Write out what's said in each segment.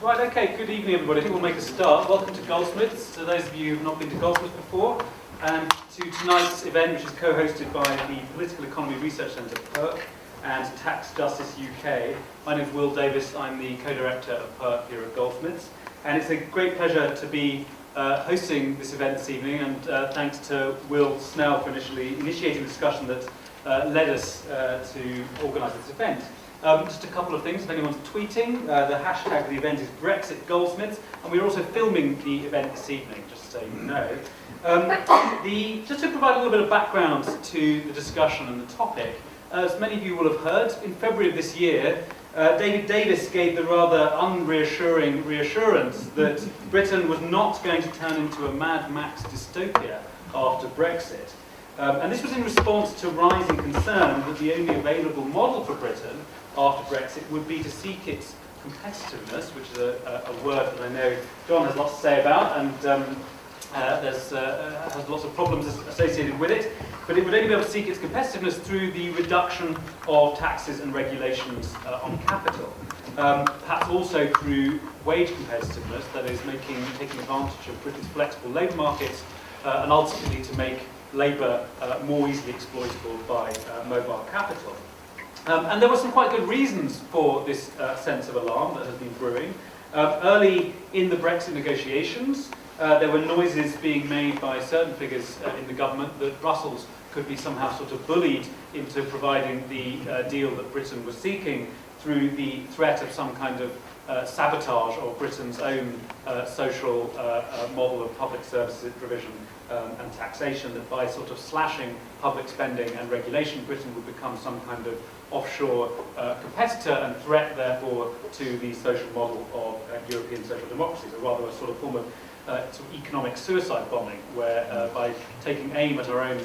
Right, okay, good evening everybody. I think we'll make a start. Welcome to Goldsmiths, to those of you who have not been to Goldsmiths before, and to tonight's event, which is co-hosted by the Political Economy Research Centre, PERC, and Tax Justice UK. My name is Will Davis, I'm the co-director of PERC here at Goldsmiths, and it's a great pleasure to be hosting this event this evening, and thanks to Will Snell for initiating the discussion that led us to organise this event. Just a couple of things, if anyone's tweeting, the hashtag of the event is Brexit Goldsmiths, and we're also filming the event this evening, just so you know. Just to provide a little bit of background to the discussion and the topic, as many of you will have heard, in February of this year, David Davis gave the rather unreassuring reassurance that Britain was not going to turn into a Mad Max dystopia after Brexit. And this was in response to rising concern that the only available model for Britain after Brexit would be to seek its competitiveness, which is a word that I know John has lots to say about, and has lots of problems associated with it, but it would only be able to seek its competitiveness through the reduction of taxes and regulations on capital. Perhaps also through wage competitiveness, that is taking advantage of Britain's flexible labour markets and ultimately to make labour more easily exploitable by mobile capital. And there were some quite good reasons for this sense of alarm that has been brewing. Early in the Brexit negotiations, there were noises being made by certain figures in the government that Brussels could be somehow sort of bullied into providing the deal that Britain was seeking through the threat of some kind of sabotage of Britain's own social model of public services provision and taxation, that by sort of slashing public spending and regulation, Britain would become some kind of offshore competitor and threat, therefore, to the social model of European social democracies, or rather a sort of form of sort of economic suicide bombing, where by taking aim at our own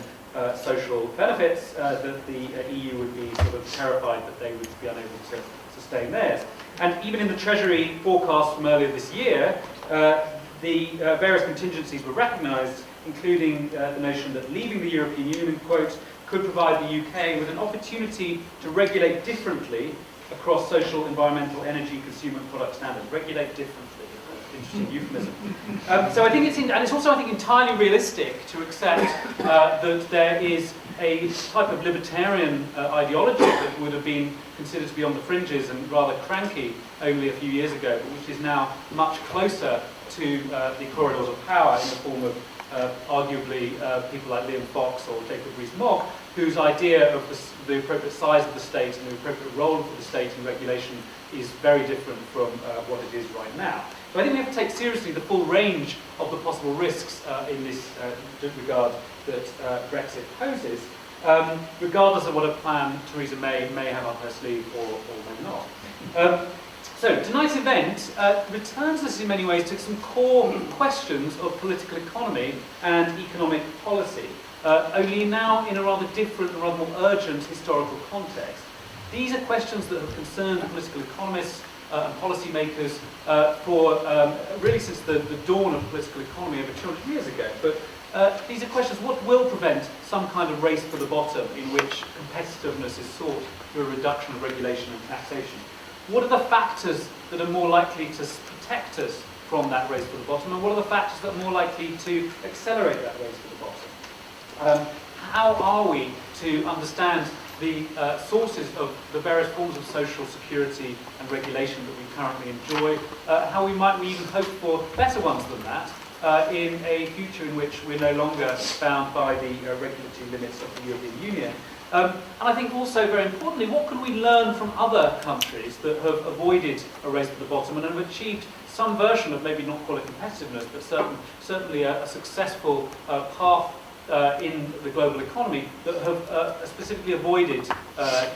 social benefits, that the EU would be sort of terrified that they would be unable to sustain theirs. And even in the Treasury forecast from earlier this year, the various contingencies were recognised, including the notion that leaving the European Union, quote, could provide the UK with an opportunity to regulate differently across social, environmental, energy, consumer and product standards. Regulate differently. Interesting euphemism. So I think it's also, I think, entirely realistic to accept that there is a type of libertarian ideology that would have been considered to be on the fringes and rather cranky only a few years ago, but which is now much closer to the corridors of power in the form of arguably people like Liam Fox or Jacob Rees-Mogg, whose idea of the appropriate size of the state and the appropriate role for the state in regulation is very different from what it is right now. So I think we have to take seriously the full range of the possible risks in this regard that Brexit poses, regardless of what a plan Theresa May have up her sleeve or may not. So tonight's event returns us in many ways to some core questions of political economy and economic policy, only now in a rather different and rather more urgent historical context. These are questions that have concerned political economists and policymakers for really since the dawn of political economy over 200 years ago. But these are questions: what will prevent some kind of race for the bottom in which competitiveness is sought through a reduction of regulation and taxation? What are the factors that are more likely to protect us from that race for the bottom, and what are the factors that are more likely to accelerate that race for the bottom? How are we to understand the sources of the various forms of social security and regulation that we currently enjoy? How might we even hope for better ones than that in a future in which we're no longer bound by the regulatory limits of the European Union? And I think also, very importantly, what can we learn from other countries that have avoided a race to the bottom and have achieved some version of, maybe not call it competitiveness, but certainly a successful path in the global economy, that have specifically avoided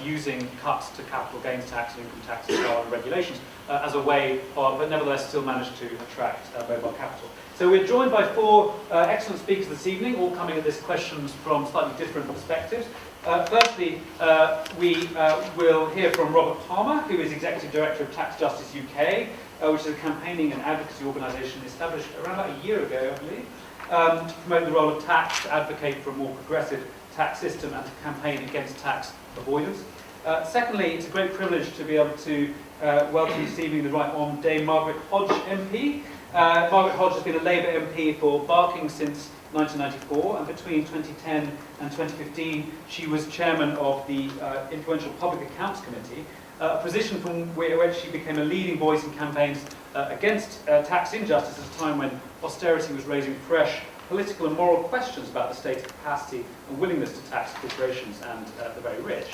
using cuts to capital gains tax and income tax and regulations as a way of, but nevertheless still managed to attract mobile capital. So we're joined by four excellent speakers this evening, all coming at this questions from slightly different perspectives. Firstly, we will hear from Robert Palmer, who is Executive Director of Tax Justice UK, which is a campaigning and advocacy organisation established around about a year ago, I believe, to promote the role of tax, to advocate for a more progressive tax system and to campaign against tax avoidance. Secondly, it's a great privilege to be able to welcome this evening the Right Hon. Dame Margaret Hodge MP. Margaret Hodge has been a Labour MP for Barking since 1994, and between 2010 and 2015 she was chairman of the influential Public Accounts Committee, a position from which she became a leading voice in campaigns against tax injustice at a time when austerity was raising fresh political and moral questions about the state's capacity and willingness to tax corporations and the very rich.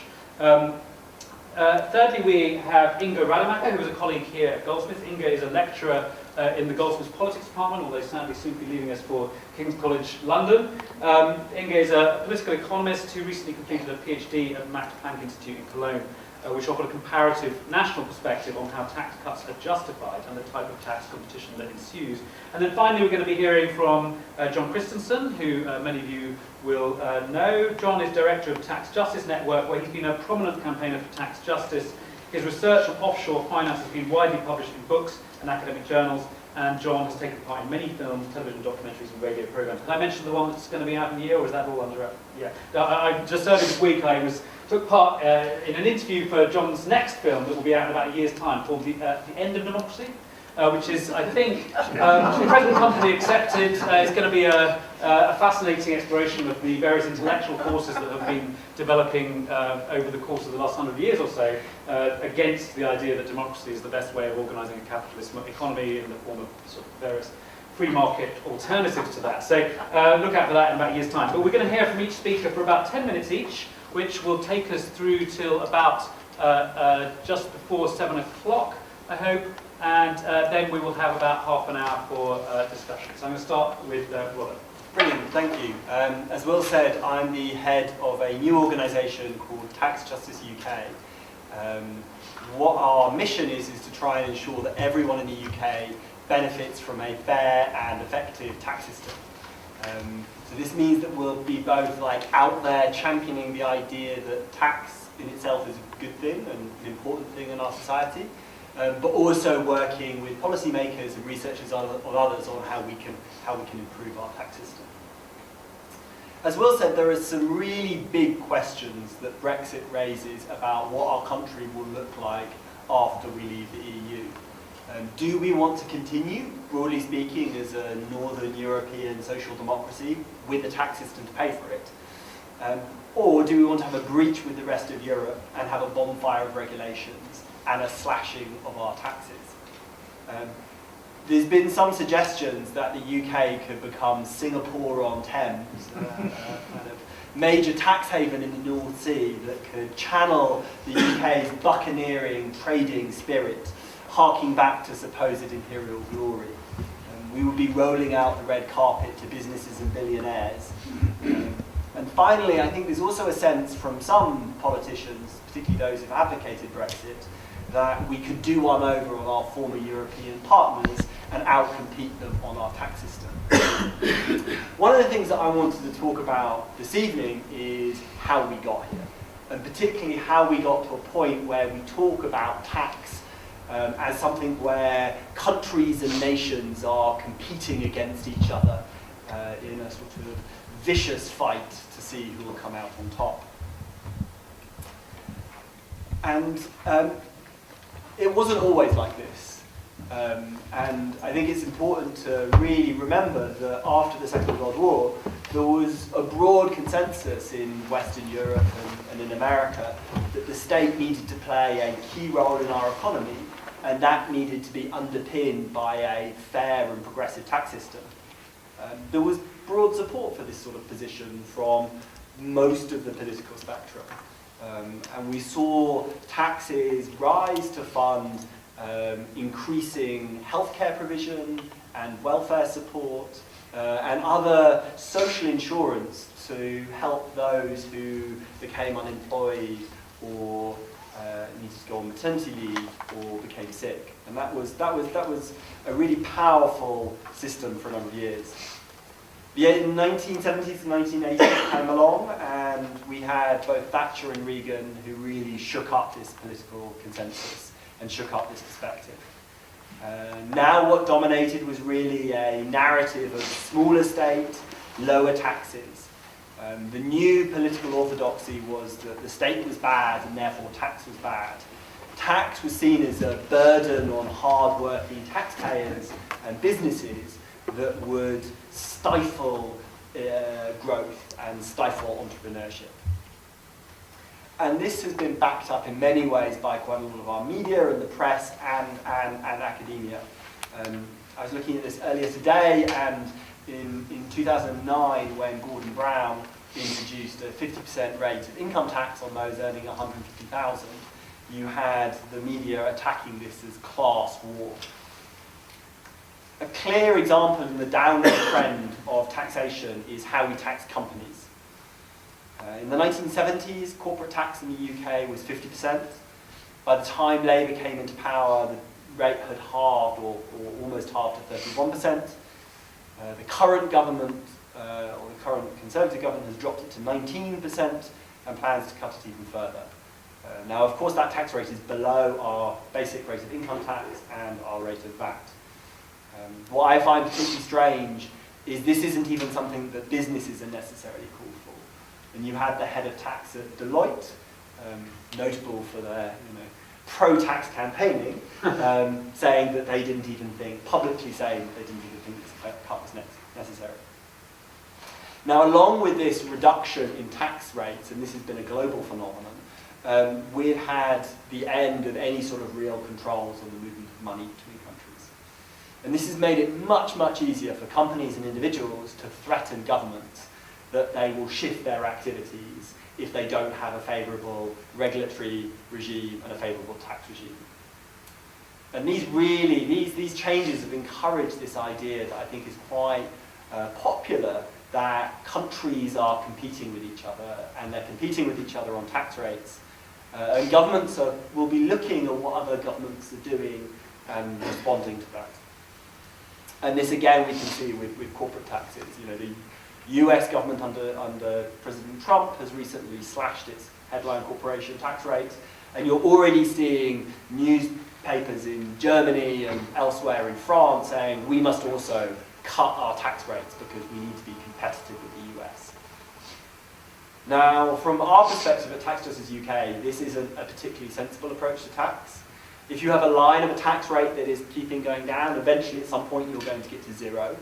Thirdly, we have Inga Rademacher, who is a colleague here at Goldsmiths. Inga is a lecturer in the Goldsmiths Politics Department, although sadly soon to be leaving us for King's College London. Inga is a political economist who recently completed a PhD at the Max Planck Institute in Cologne, which offered a comparative national perspective on how tax cuts are justified and the type of tax competition that ensues. And then finally we're going to be hearing from John Christensen, who many of you will know. John is director of Tax Justice Network, where he's been a prominent campaigner for tax justice. His research on offshore finance has been widely published in books and academic journals, and John has taken part in many films, television documentaries and radio programs. Can I mention the one that's going to be out in the year, or is that all under? Yeah. I just earlier this week took part in an interview for John's next film that will be out in about a year's time, called The End of Democracy, which is, I think, present company accepted, is going to be a fascinating exploration of the various intellectual forces that have been developing over the course of the last 100 years or so against the idea that democracy is the best way of organising a capitalist economy in the form of sort of various free market alternatives to that. So look out for that in about a year's time. But we're going to hear from each speaker for about 10 minutes each, which will take us through till about just before 7 o'clock, I hope, and then we will have about half an hour for discussion. So I'm going to start with Robert. Brilliant, thank you. As Will said, I'm the head of a new organisation called Tax Justice UK. What our mission is to try and ensure that everyone in the UK benefits from a fair and effective tax system. So this means that we'll be both out there championing the idea that tax in itself is a good thing and an important thing in our society, but also working with policymakers and researchers or others on how we can improve our tax system. As Will said, there are some really big questions that Brexit raises about what our country will look like after we leave the EU. Do we want to continue, broadly speaking, as a Northern European social democracy with a tax system to pay for it? Or do we want to have a breach with the rest of Europe and have a bonfire of regulations and a slashing of our taxes? There's been some suggestions that the UK could become Singapore-on-Thames, kind of major tax haven in the North Sea that could channel the UK's buccaneering trading spirit, harking back to supposed imperial glory. We would be rolling out the red carpet to businesses and billionaires. And finally, I think there's also a sense from some politicians, particularly those who've advocated Brexit, that we could do one over on our former European partners and outcompete them on our tax system. One of the things that I wanted to talk about this evening is how we got here, and particularly how we got to a point where we talk about tax as something where countries and nations are competing against each other in a sort of vicious fight to see who will come out on top. And it wasn't always like this. And I think it's important to really remember that after the Second World War, there was a broad consensus in Western Europe and in America that the state needed to play a key role in our economy, and that needed to be underpinned by a fair and progressive tax system. There was broad support for this sort of position from most of the political spectrum. And we saw taxes rise to fund increasing healthcare provision and welfare support and other social insurance to help those who became unemployed or needed to go on maternity leave or became sick. And that was a really powerful system for a number of years. The 1970s and 1980s came along, and we had both Thatcher and Reagan who really shook up this political consensus and shook up this perspective. Now what dominated was really a narrative of smaller state, lower taxes. The new political orthodoxy was that the state was bad and therefore tax was bad. Tax was seen as a burden on hard-working taxpayers and businesses that would stifle growth and stifle entrepreneurship. And this has been backed up in many ways by quite a lot of our media and the press and academia. I was looking at this earlier today, and in 2009, when Gordon Brown introduced a 50% rate of income tax on those earning 150,000, you had the media attacking this as class war. A clear example in the downward trend of taxation is how we tax companies. In the 1970s, corporate tax in the UK was 50%. By the time Labour came into power, the rate had halved or almost halved to 31%. The current government, or the current Conservative government, has dropped it to 19% and plans to cut it even further. Now, of course, that tax rate is below our basic rate of income tax and our rate of VAT. What I find particularly strange is this isn't even something that businesses are necessarily called for. And you had the head of tax at Deloitte, notable for their pro-tax campaigning, saying that they didn't even think, publicly saying that they didn't even think this cut was necessary. Now, along with this reduction in tax rates, and this has been a global phenomenon, we've had the end of any sort of real controls on the movement of money between countries. And this has made it much, much easier for companies and individuals to threaten governments that they will shift their activities if they don't have a favourable regulatory regime and a favourable tax regime. And these changes have encouraged this idea that I think is quite popular, that countries are competing with each other, and they're competing with each other on tax rates. And governments will be looking at what other governments are doing and responding to that. And this again we can see with corporate taxes. The US government under President Trump has recently slashed its headline corporation tax rate, and you're already seeing newspapers in Germany and elsewhere in France saying we must also cut our tax rates because we need to be competitive with the US. Now, from our perspective at Tax Justice UK, this isn't a particularly sensible approach to tax. If you have a line of a tax rate that is keeping going down, eventually at some point you're going to get to zero.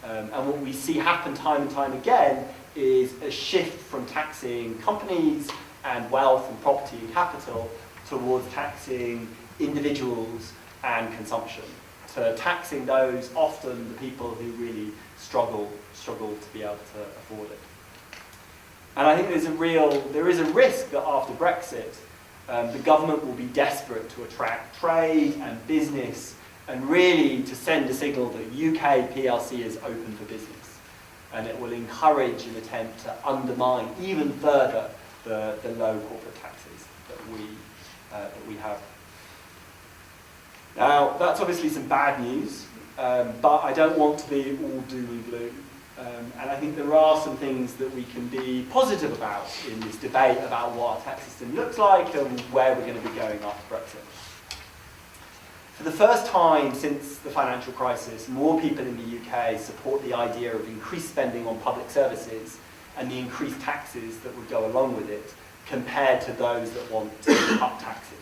And what we see happen time and time again is a shift from taxing companies and wealth and property and capital towards taxing individuals and consumption, to taxing those, often the people who really struggle to be able to afford it. And I think there is a risk that after Brexit, the government will be desperate to attract trade and business and really to send a signal that UK PLC is open for business. And it will encourage an attempt to undermine even further the low corporate taxes that we have. Now, that's obviously some bad news, but I don't want to be all doom and gloom. And I think there are some things that we can be positive about in this debate about what our tax system looks like and where we're going to be going after Brexit. For the first time since the financial crisis, more people in the UK support the idea of increased spending on public services and the increased taxes that would go along with it, compared to those that want to cut taxes.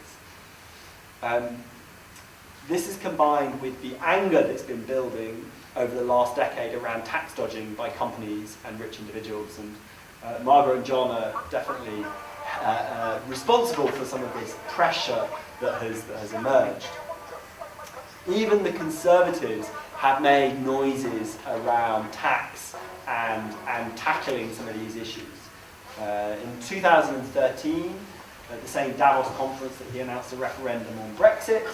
This is combined with the anger that's been building over the last decade around tax dodging by companies and rich individuals. And Margaret and John are definitely responsible for some of this pressure that has emerged. Even the Conservatives have made noises around tax and tackling some of these issues. In 2013, at the same Davos conference that he announced a referendum on Brexit,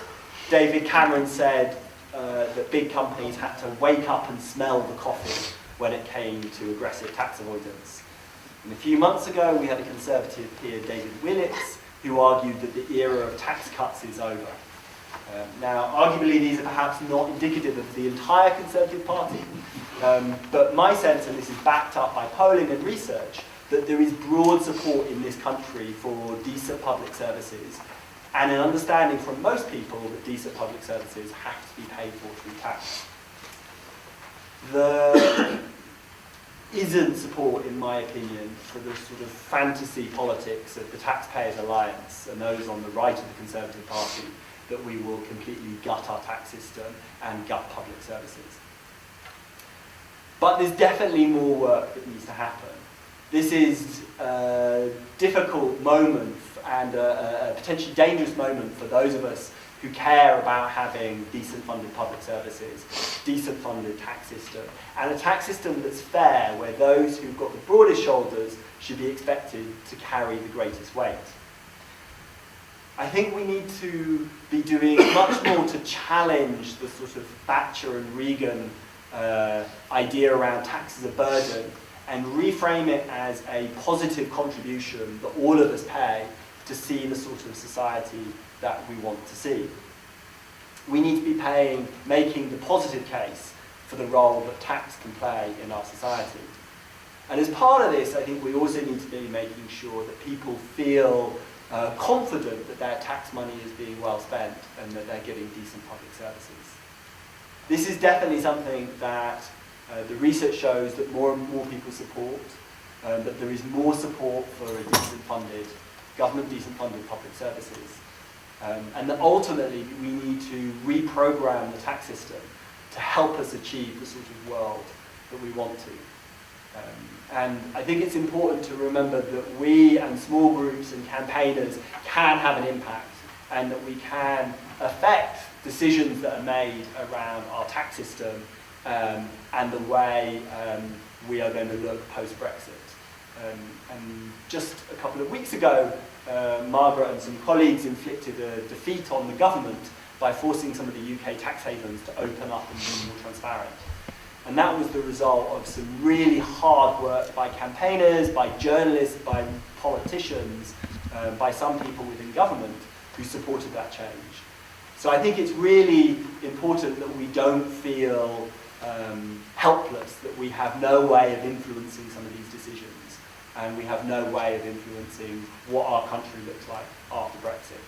David Cameron said that big companies had to wake up and smell the coffee when it came to aggressive tax avoidance. And a few months ago, we had a Conservative peer, David Willetts, who argued that the era of tax cuts is over. Now, arguably, these are perhaps not indicative of the entire Conservative Party, but my sense, and this is backed up by polling and research, that there is broad support in this country for decent public services, and an understanding from most people that decent public services have to be paid for through tax. isn't support, in my opinion, for the sort of fantasy politics of the Taxpayers Alliance and those on the right of the Conservative Party, that we will completely gut our tax system and gut public services. But there's definitely more work that needs to happen. This is a difficult moment and a potentially dangerous moment for those of us who care about having decent funded public services, decent funded tax system, and a tax system that's fair, where those who've got the broadest shoulders should be expected to carry the greatest weight. I think we need to be doing much more to challenge the sort of Thatcher and Reagan idea around tax as a burden, and reframe it as a positive contribution that all of us pay to see the sort of society that we want to see. We need to be making the positive case for the role that tax can play in our society. And as part of this, I think we also need to be making sure that people feel confident that their tax money is being well spent and that they're getting decent public services. This is definitely something that the research shows that more and more people support, that there is more support for a decent funded, government decent funded public services. And that ultimately we need to reprogram the tax system to help us achieve the sort of world that we want to. And I think it's important to remember that we and small groups and campaigners can have an impact, and that we can affect decisions that are made around our tax system and the way we are going to look post-Brexit. And just a couple of weeks ago, Margaret and some colleagues inflicted a defeat on the government by forcing some of the UK tax havens to open up and be more transparent. And that was the result of some really hard work by campaigners, by journalists, by politicians, by some people within government who supported that change. So I think it's really important that we don't feel helpless, that we have no way of influencing some of these decisions, and we have no way of influencing what our country looks like after Brexit.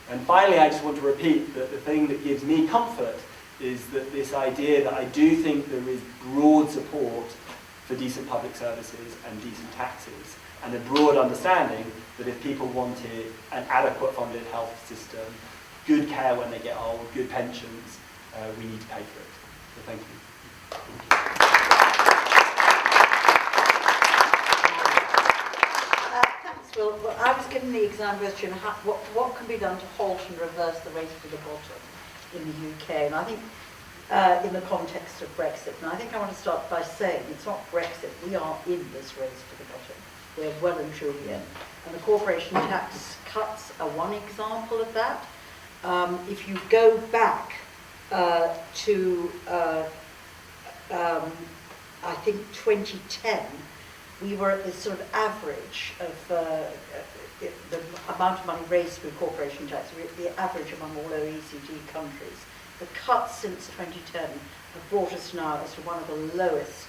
And finally, I just want to repeat that the thing that gives me comfort is that this idea that I do think there is broad support for decent public services and decent taxes, and a broad understanding that if people wanted an adequate funded health system, good care when they get old, good pensions, we need to pay for it. So thank you. Thanks, Will. Well, I was given the exam question, what can be done to halt and reverse the race to the bottom in the UK? And I think in the context of Brexit, and I think I want to start by saying it's not Brexit, we are in this race to the bottom. We're well and truly in. And the corporation tax cuts are one example of that. If you go back to, I think 2010, we were at this sort of average of the amount of money raised through corporation tax, the average among all OECD countries. The cuts since 2010 have brought us now as to one of the lowest,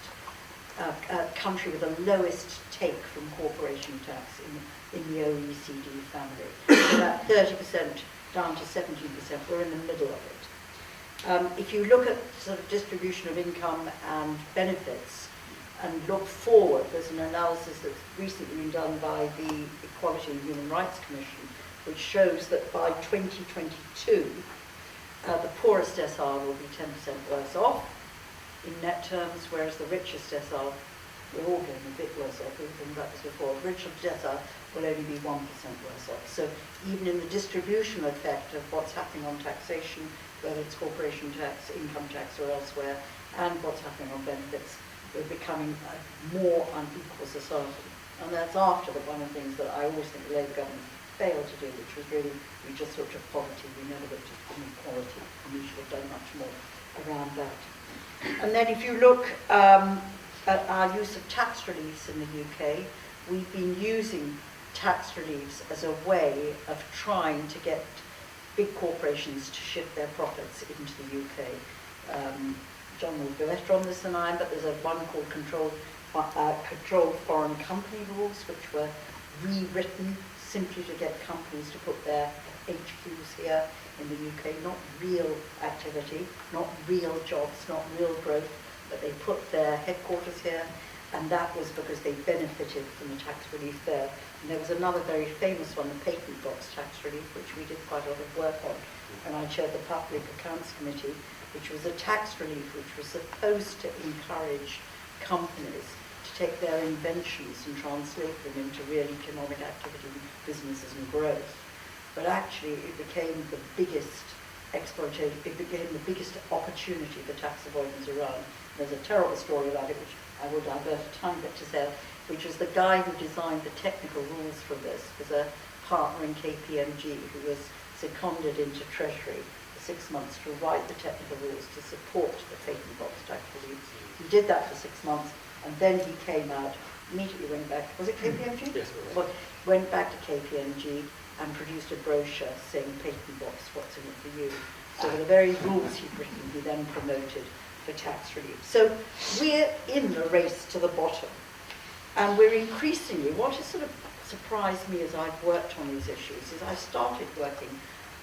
country with the lowest take from corporation tax in the OECD family. So about 30% down to 17%, we're in the middle of it. If you look at sort of distribution of income and benefits, and look forward, there's an analysis that's recently been done by the Equality and Human Rights Commission, which shows that by 2022, the poorest decile will be 10% worse off in net terms, whereas the richest decile, we're all getting a bit worse off, we've been about this before, the richest decile will only be 1% worse off. So even in the distributional effect of what's happening on taxation, whether it's corporation tax, income tax or elsewhere, and what's happening on benefits, we're becoming a more unequal society. And that's after one of the things that I always think the Labour government failed to do, which was really, we just looked at poverty, we never looked at inequality, and we should have done much more around that. And then if you look at our use of tax reliefs in the UK, we've been using tax reliefs as a way of trying to get big corporations to shift their profits into the UK. John will be better on this than I am, but there's one called Controlled Foreign Company Rules, which were rewritten simply to get companies to put their HQs here in the UK, not real activity, not real jobs, not real growth, but they put their headquarters here. and that was because they benefited from the tax relief there. And there was another very famous one, the patent box tax relief, which we did quite a lot of work on, and I chaired the Public Accounts Committee, which was a tax relief which was supposed to encourage companies to take their inventions and translate them into real economic activity, businesses and growth. But actually it became the biggest exploitation, it became the biggest opportunity for tax avoidance around. There's a terrible story about it, which I will divert a tiny bit to say, which was the guy who designed the technical rules for this, was a partner in KPMG who was seconded into Treasury for 6 months to write the technical rules to support the patent box tax relief. He did that for 6 months, and then he came out, immediately went back, was it KPMG? Yes, it was. Well, went back to KPMG and produced a brochure saying patent box, what's in it for you? So the very rules he'd written, he then promoted for tax relief. So we're in the race to the bottom. And we're increasingly, what has sort of surprised me as I've worked on these issues is I started working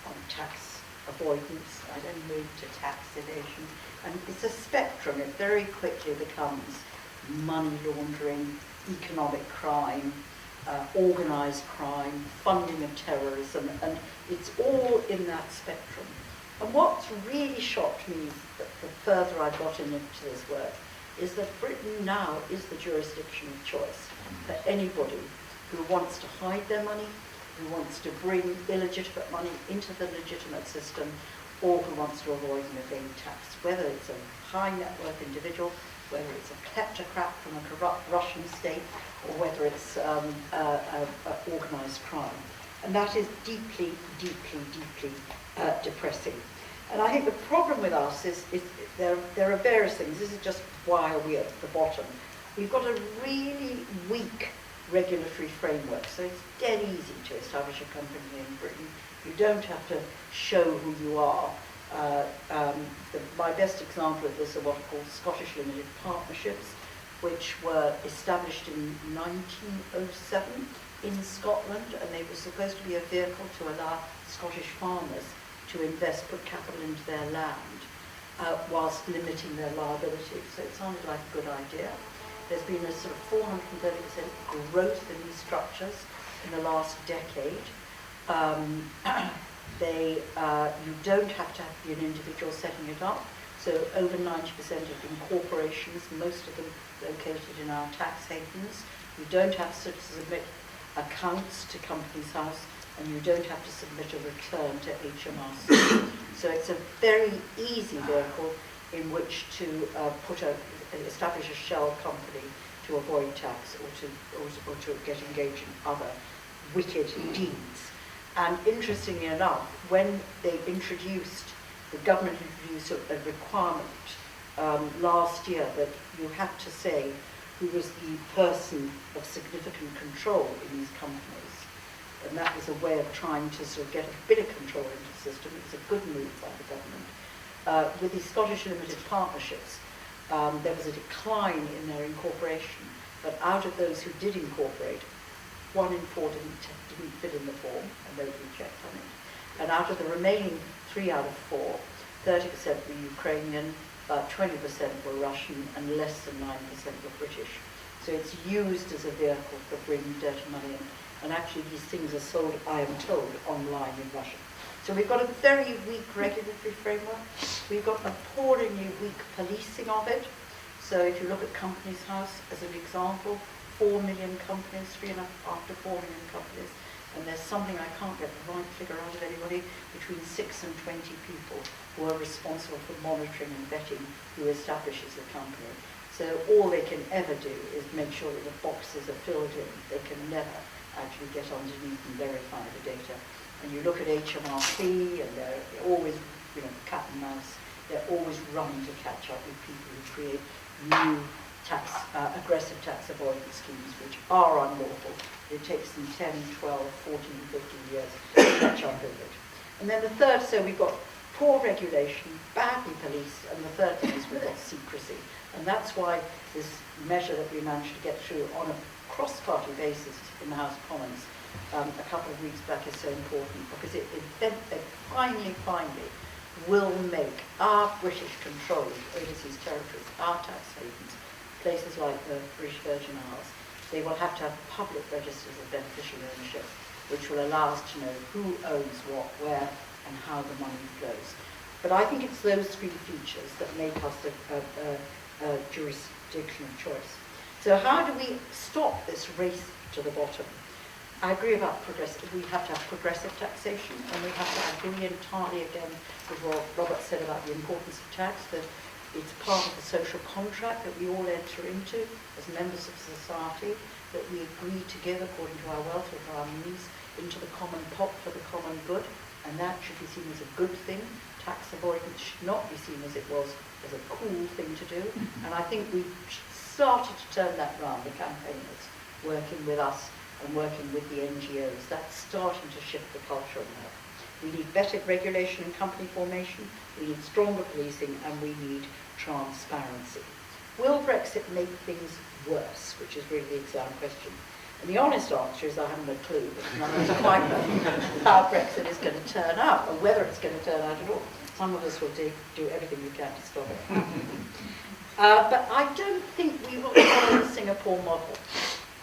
on tax avoidance, I then moved to tax evasion, and it's a spectrum. It very quickly becomes money laundering, economic crime, organised crime, funding of terrorism, and it's all in that spectrum. And what's really shocked me, the further I got into this work, is that Britain now is the jurisdiction of choice for anybody who wants to hide their money, who wants to bring illegitimate money into the legitimate system, or who wants to avoid and evade tax, whether it's a high net worth individual, whether it's a kleptocrat from a corrupt Russian state, or whether it's organised crime. And that is deeply, deeply, deeply depressing. And I think the problem with us is there are various things. This is just why we're at the bottom. We've got a really weak regulatory framework, so it's dead easy to establish a company in Britain. You don't have to show who you are. My best example of this are what are called Scottish Limited Partnerships, which were established in 1907 in Scotland, and they were supposed to be a vehicle to allow Scottish farmers to invest, put capital into their land, whilst limiting their liability. So it sounded like a good idea. There's been a sort of 430% growth in these structures in the last decade. You don't have to be an individual setting it up. So over 90% of incorporations, most of them located in our tax havens. You don't have to submit accounts to Companies House, and you don't have to submit a return to HMRC. So it's a very easy vehicle in which to establish a shell company to avoid tax or to get engaged in other wicked deeds. And interestingly enough, when they introduced, the government introduced a requirement last year that you had to say who was the person of significant control in these companies. And that was a way of trying to sort of get a bit of control into the system. It was a good move by the government. With these Scottish Limited Partnerships, there was a decline in their incorporation, but out of those who did incorporate, 1 in 4 didn't fit in the form, and nobody checked on it. And out of the remaining 3 out of 4, 30% were Ukrainian, about 20% were Russian, and less than 9% were British. So it's used as a vehicle for bringing dirty money in. And actually these things are sold, I am told, online in Russia. So we've got a very weak regulatory framework. We've got appallingly weak policing of it. So if you look at Companies House as an example, 4 million companies, 3.5 to 4 million companies, and there's something, I can't get the right figure out of anybody, between 6 and 20 people who are responsible for monitoring and vetting who establishes a company. So all they can ever do is make sure that the boxes are filled in. They can never actually get underneath and verify the data. And you look at HMRC, and they're always, cat and mouse. They're always running to catch up with people who create new aggressive tax avoidance schemes, which are unlawful. It takes them 10, 12, 14, 15 years to catch up with it. And then the third, so we've got poor regulation, badly policed, and the third thing is we've got secrecy. And that's why this measure that we managed to get through on a cross-party basis in the House of Commons a couple of weeks back is so important, because it finally will make our British controlled overseas territories, our tax havens, places like the British Virgin Isles, they will have to have public registers of beneficial ownership, which will allow us to know who owns what, where, and how the money flows. But I think it's those three features that make us a jurisdiction of choice. So how do we stop this race to the bottom? I agree about progressive. We have to have progressive taxation, and we have to agree entirely again with what Robert said about the importance of tax, that it's part of the social contract that we all enter into as members of society, that we agree to give according to our wealth or our means into the common pot for the common good, and that should be seen as a good thing. Tax avoidance should not be seen as it was as a cool thing to do, and I think we've started to turn that round, the campaigners working with us and working with the NGOs. That's starting to shift the culture on that. We need better regulation and company formation, we need stronger policing, and we need transparency. Will Brexit make things worse, which is really the exam question? And the honest answer is I haven't a clue, because none of us quite know how Brexit is going to turn out, or whether it's going to turn out at all. Some of us will do everything we can to stop it. But I don't think we will follow the Singapore model.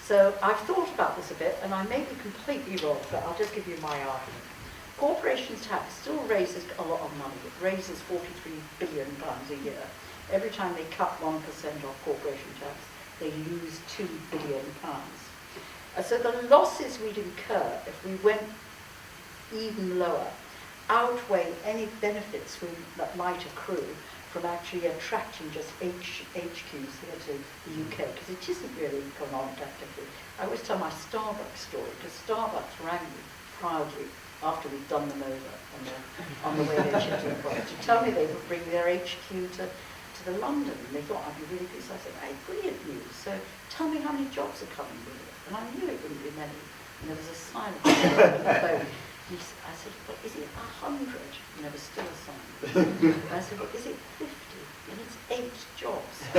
So I've thought about this a bit, and I may be completely wrong, but I'll just give you my argument. Corporations tax still raises a lot of money. It raises £43 billion a year. Every time they cut 1% off corporation tax, they lose £2 billion. So the losses we'd incur if we went even lower outweigh any benefits that might accrue from actually attracting just HQs here to the UK, because it isn't really economic activity. I always tell my Starbucks story, because Starbucks rang me proudly after we'd done them over on the way they shipped the product to tell me they would bring their HQ to the London, and they thought I'd be really pleased. I said, hey, brilliant news, so tell me how many jobs are coming with it. And I knew it wouldn't be many. And there was a sign on the phone. I said, but is it 100? And there was still a sign. I said, well, is it 50? And it's 8 jobs. So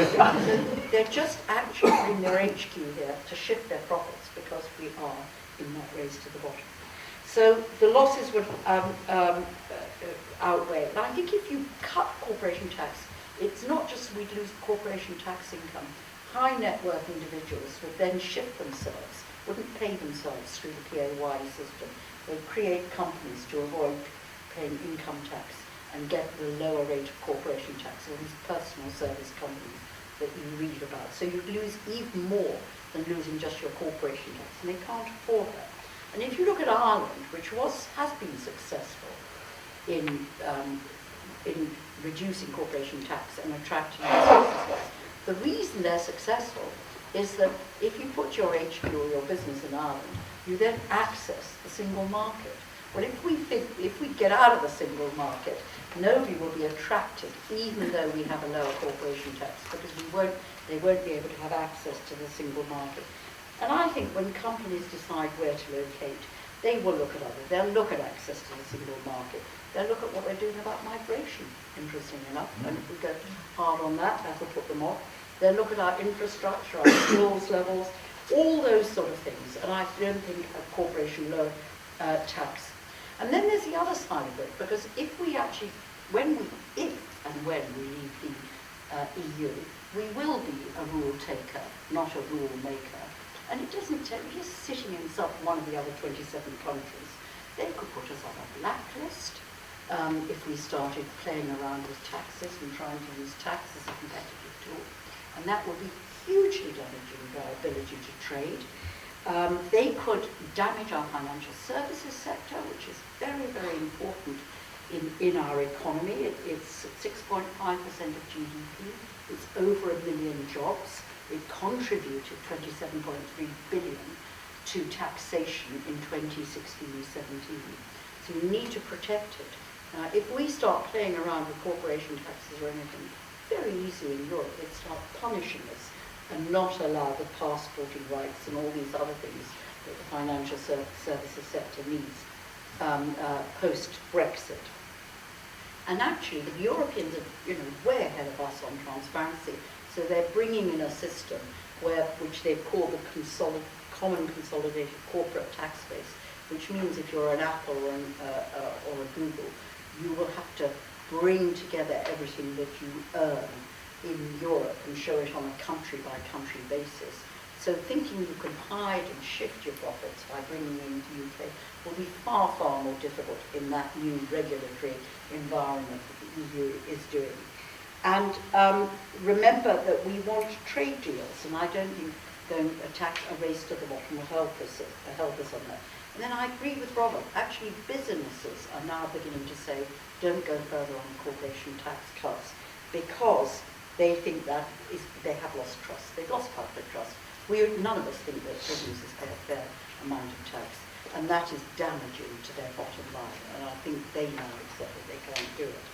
they're just actually bringing their HQ here to shift their profits because we are in that race to the bottom. So the losses would outweigh. And I think if you cut corporation tax, it's not just we'd lose corporation tax income. High net worth individuals would then shift themselves, wouldn't pay themselves through the PAYE system. They'd create companies to avoid paying income tax and get the lower rate of corporation tax, all these personal service companies that you read about. So you'd lose even more than losing just your corporation tax, and they can't afford that. And if you look at Ireland, which has been successful in reducing corporation tax and attracting businesses, the reason they're successful is that if you put your HQ or your business in Ireland, you then access the single market. Well, if we get out of the single market, nobody will be attracted, even though we have a lower corporation tax, because they won't be able to have access to the single market. And I think when companies decide where to locate, they will look at others. They'll look at access to the single market. They'll look at what they're doing about migration, interestingly enough. And if we go hard on that, that'll put them off. They'll look at our infrastructure, our skills levels, all those sort of things. And I don't think a corporation low tax. And then there's the other side of it, because if we actually, when we leave the EU, we will be a rule taker, not a rule maker. And it doesn't take, we're just sitting in one of the other 27 countries. They could put us on a blacklist if we started playing around with taxes and trying to use tax as a competitive tool. And that would be hugely damaging to our ability to trade. They could damage our financial services sector, which is very, very important in our economy. It's 6.5% of GDP. It's over 1 million jobs. It contributed 27.3 billion to taxation in 2016-17. So you need to protect it. If we start playing around with corporation taxes or anything, very easily in Europe, they'd start punishing us and not allow the passporting rights and all these other things that the financial services sector needs post-Brexit. And actually, the Europeans are way ahead of us on transparency. So they're bringing in a system which they've called the Common Consolidated Corporate Tax Base, which means if you're an Apple or a Google, you will have to bring together everything that you earn in Europe and show it on a country-by-country basis. So thinking you can hide and shift your profits by bringing them into the UK will be far, far more difficult in that new regulatory environment that the EU is doing. And remember that we want trade deals, and I don't think going attack a race to the bottom will help us on that. And then I agree with Robert. Actually, businesses are now beginning to say, don't go further on corporation tax cuts, because they think that they have lost trust. They've lost public trust. None of us think that businesses pay a fair amount of tax, and that is damaging to their bottom line. And I think they now accept that they can't do it.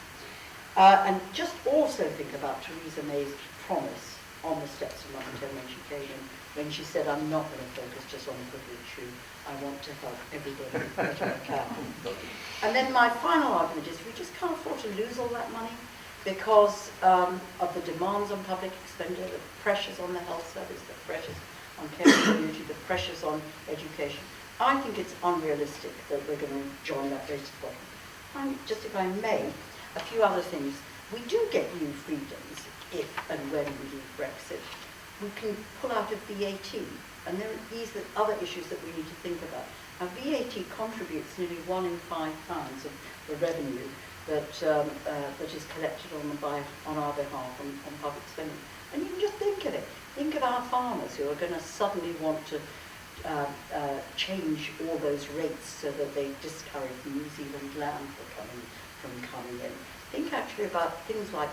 And just also think about Theresa May's promise on the steps of London when she came in, when she said, I'm not going to focus just on the privilege issue, I want to help everybody that I can. And then my final argument is we just can't afford to lose all that money because of the demands on public expenditure, the pressures on the health service, the pressures on care and community, the pressures on education. I think it's unrealistic that we're going to join that race to the bottom. And just if I may, a few other things. We do get new freedoms if and when we leave Brexit. We can pull out of VAT, and these are other issues that we need to think about. Now, VAT contributes nearly 1 in 5 pounds of the revenue that is collected on our behalf on public spending. And you can just think of it. Think of our farmers who are going to suddenly want to change all those rates so that they discourage New Zealand land from coming in. Think actually about things like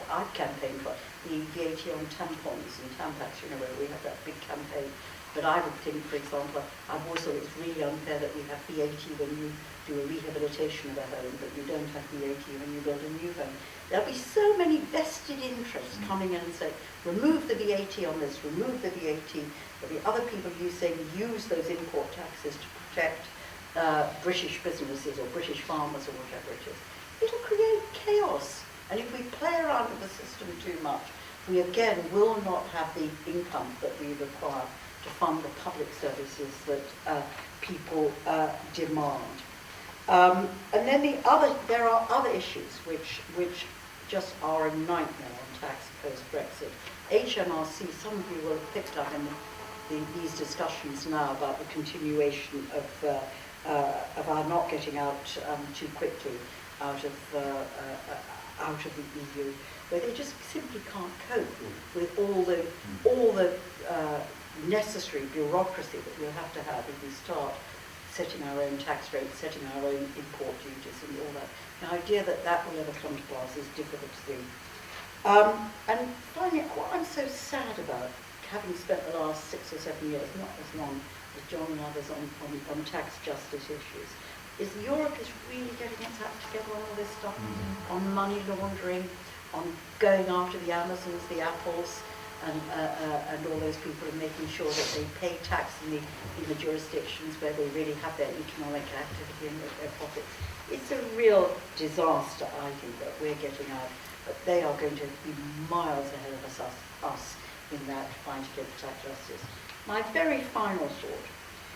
I've campaigned for, the VAT on tampons and Tampax, where we have that big campaign. But I would think, for example, I've also thought it's really unfair that we have VAT when you do a rehabilitation of a home, but you don't have VAT when you build a new home. There'll be so many vested interests coming in and saying, remove the VAT on this, remove the VAT. There'll be other people saying, use those import taxes to protect British businesses or British farmers or whatever it is. It'll create chaos. And if we play around with the system too much, we again will not have the income that we require to fund the public services that people demand. And then there are other issues which just are a nightmare on tax post-Brexit. HMRC, some of you will have picked up in these discussions now about the continuation of our not getting out too quickly out of the EU, where they just simply can't cope with all the necessary bureaucracy that we'll have to have if we start setting our own tax rates, setting our own import duties and all that. The idea that that will ever come to pass is difficult to see. And finally, what I'm so sad about, having spent the last 6 or 7 years, not as long as John and others on tax justice issues, is Europe is really getting its act together on all this stuff, on money laundering, on going after the Amazons, the Apples, and all those people, and making sure that they pay tax in the jurisdictions where they really have their economic activity and their profits. It's a real disaster, I think, that we're getting out, but they are going to be miles ahead of us in that fight to get tax justice. My very final thought,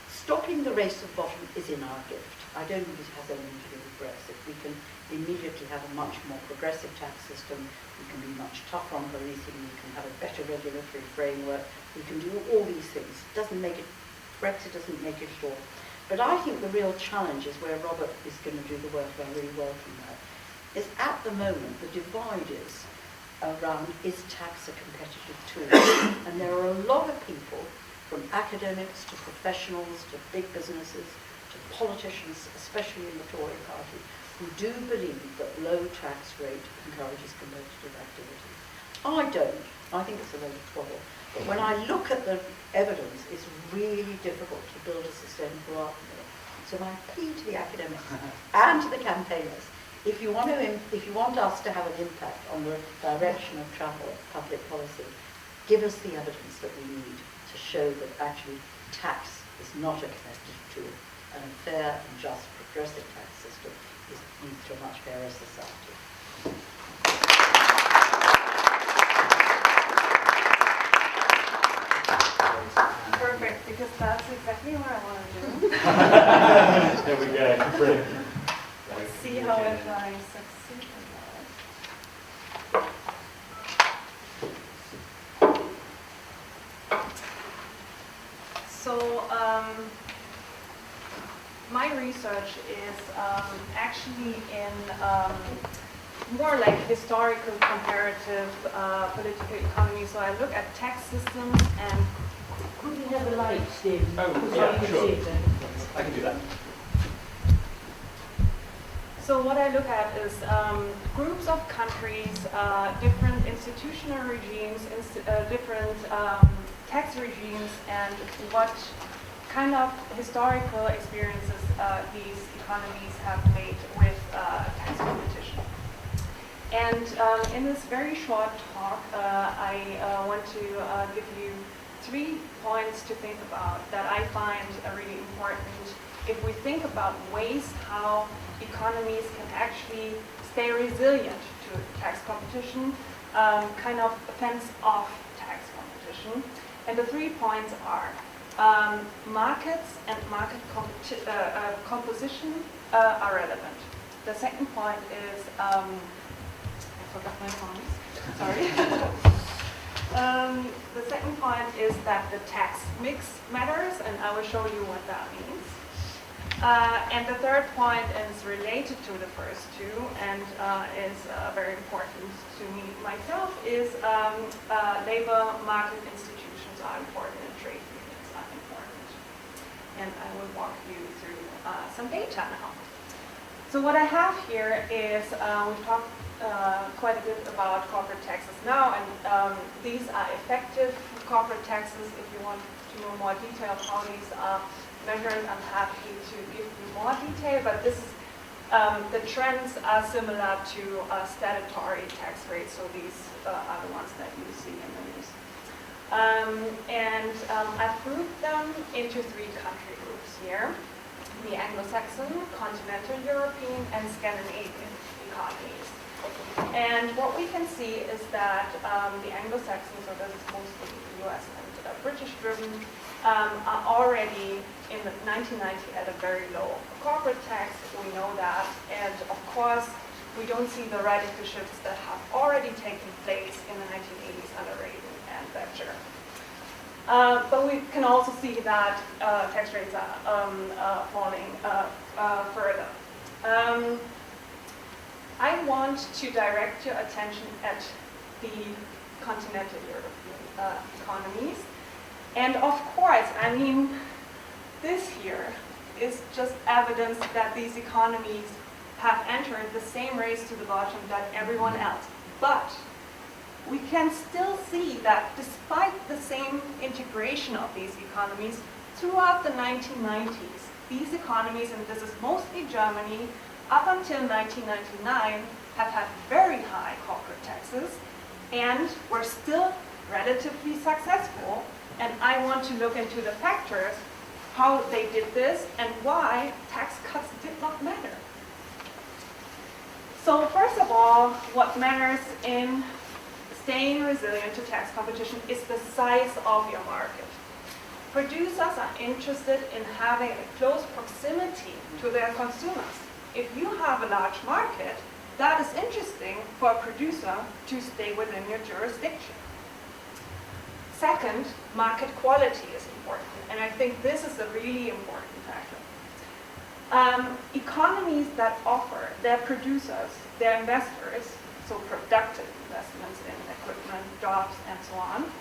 stopping the race to the bottom is in our gift. I don't think it has anything to do with Brexit. We can immediately have a much more progressive tax system. We can be much tougher on policing. We can have a better regulatory framework. We can do all these things. Brexit doesn't make it short. But I think the real challenge is where Robert is going to do the work, and I really welcome that, is at the moment the divide is around, is tax a competitive tool? And there are a lot of people, from academics to professionals to big businesses to politicians, especially in the Tory party, who do believe that low tax rate encourages competitive activity. I don't. I think it's a load of twaddle. But when I look at the evidence, it's really difficult to build a sustainable argument. So my plea to the academics and to the campaigners, if you want us to have an impact on the direction of travel of public policy, give us the evidence that we need to show that actually tax is not a competitive tool, and a fair and just progressive tax system leads to a much fairer society. Perfect, because that's exactly what I want to do. There we go. Brilliant. Let's see how I succeed in that. So my research is actually in more like historical comparative political economy. So I look at tax systems and... Could we have a light, Steve? Oh, yeah, sure. I can do that. So what I look at is groups of countries, different institutional regimes, different tax regimes, and what kind of historical experiences these economies have made with tax competition. And in this very short talk, I want to give you 3 points to think about that I find really important if we think about ways how economies can actually stay resilient to tax competition, kind of fence off tax competition. And the 3 points are markets and market composition are relevant. The second point is, I forgot my points, sorry. The second point is that the tax mix matters, and I will show you what that means. And the third point is related to the first two and is very important to me myself, is labor market institutions are important and trade unions are important. And I will walk you through some data now. So what I have here is, we've talked quite a bit about corporate taxes now, and these are effective corporate taxes. If you want to know more detail of how these are measured, I'm happy to give you more detail, but this is, the trends are similar to statutory tax rates, so these are the ones that you see in the news. I've grouped them into 3 country groups here: the Anglo-Saxon, continental European, and Scandinavian economies. And what we can see is that the Anglo-Saxon, so this is mostly US and British driven, are already in the 1990 at a very low corporate tax. We know that, and of course we don't see the radical shifts that have already taken place in the 1980s under Reagan and Thatcher. But we can also see that tax rates are falling further. I want to direct your attention at the continental European economies. And of course, I mean, this here is just evidence that these economies have entered the same race to the bottom that everyone else. But we can still see that despite the same integration of these economies, throughout the 1990s, these economies, and this is mostly Germany, up until 1999, have had very high corporate taxes and were still relatively successful. And I want to look into the factors, how they did this, and why tax cuts did not matter. So first of all, what matters in staying resilient to tax competition is the size of your market. Producers are interested in having a close proximity to their consumers. If you have a large market, that is interesting for a producer to stay within your jurisdiction. Second, market quality is important, and I think this is a really important factor. Economies that offer their producers, their investors, so productive investments in equipment, jobs, and so on,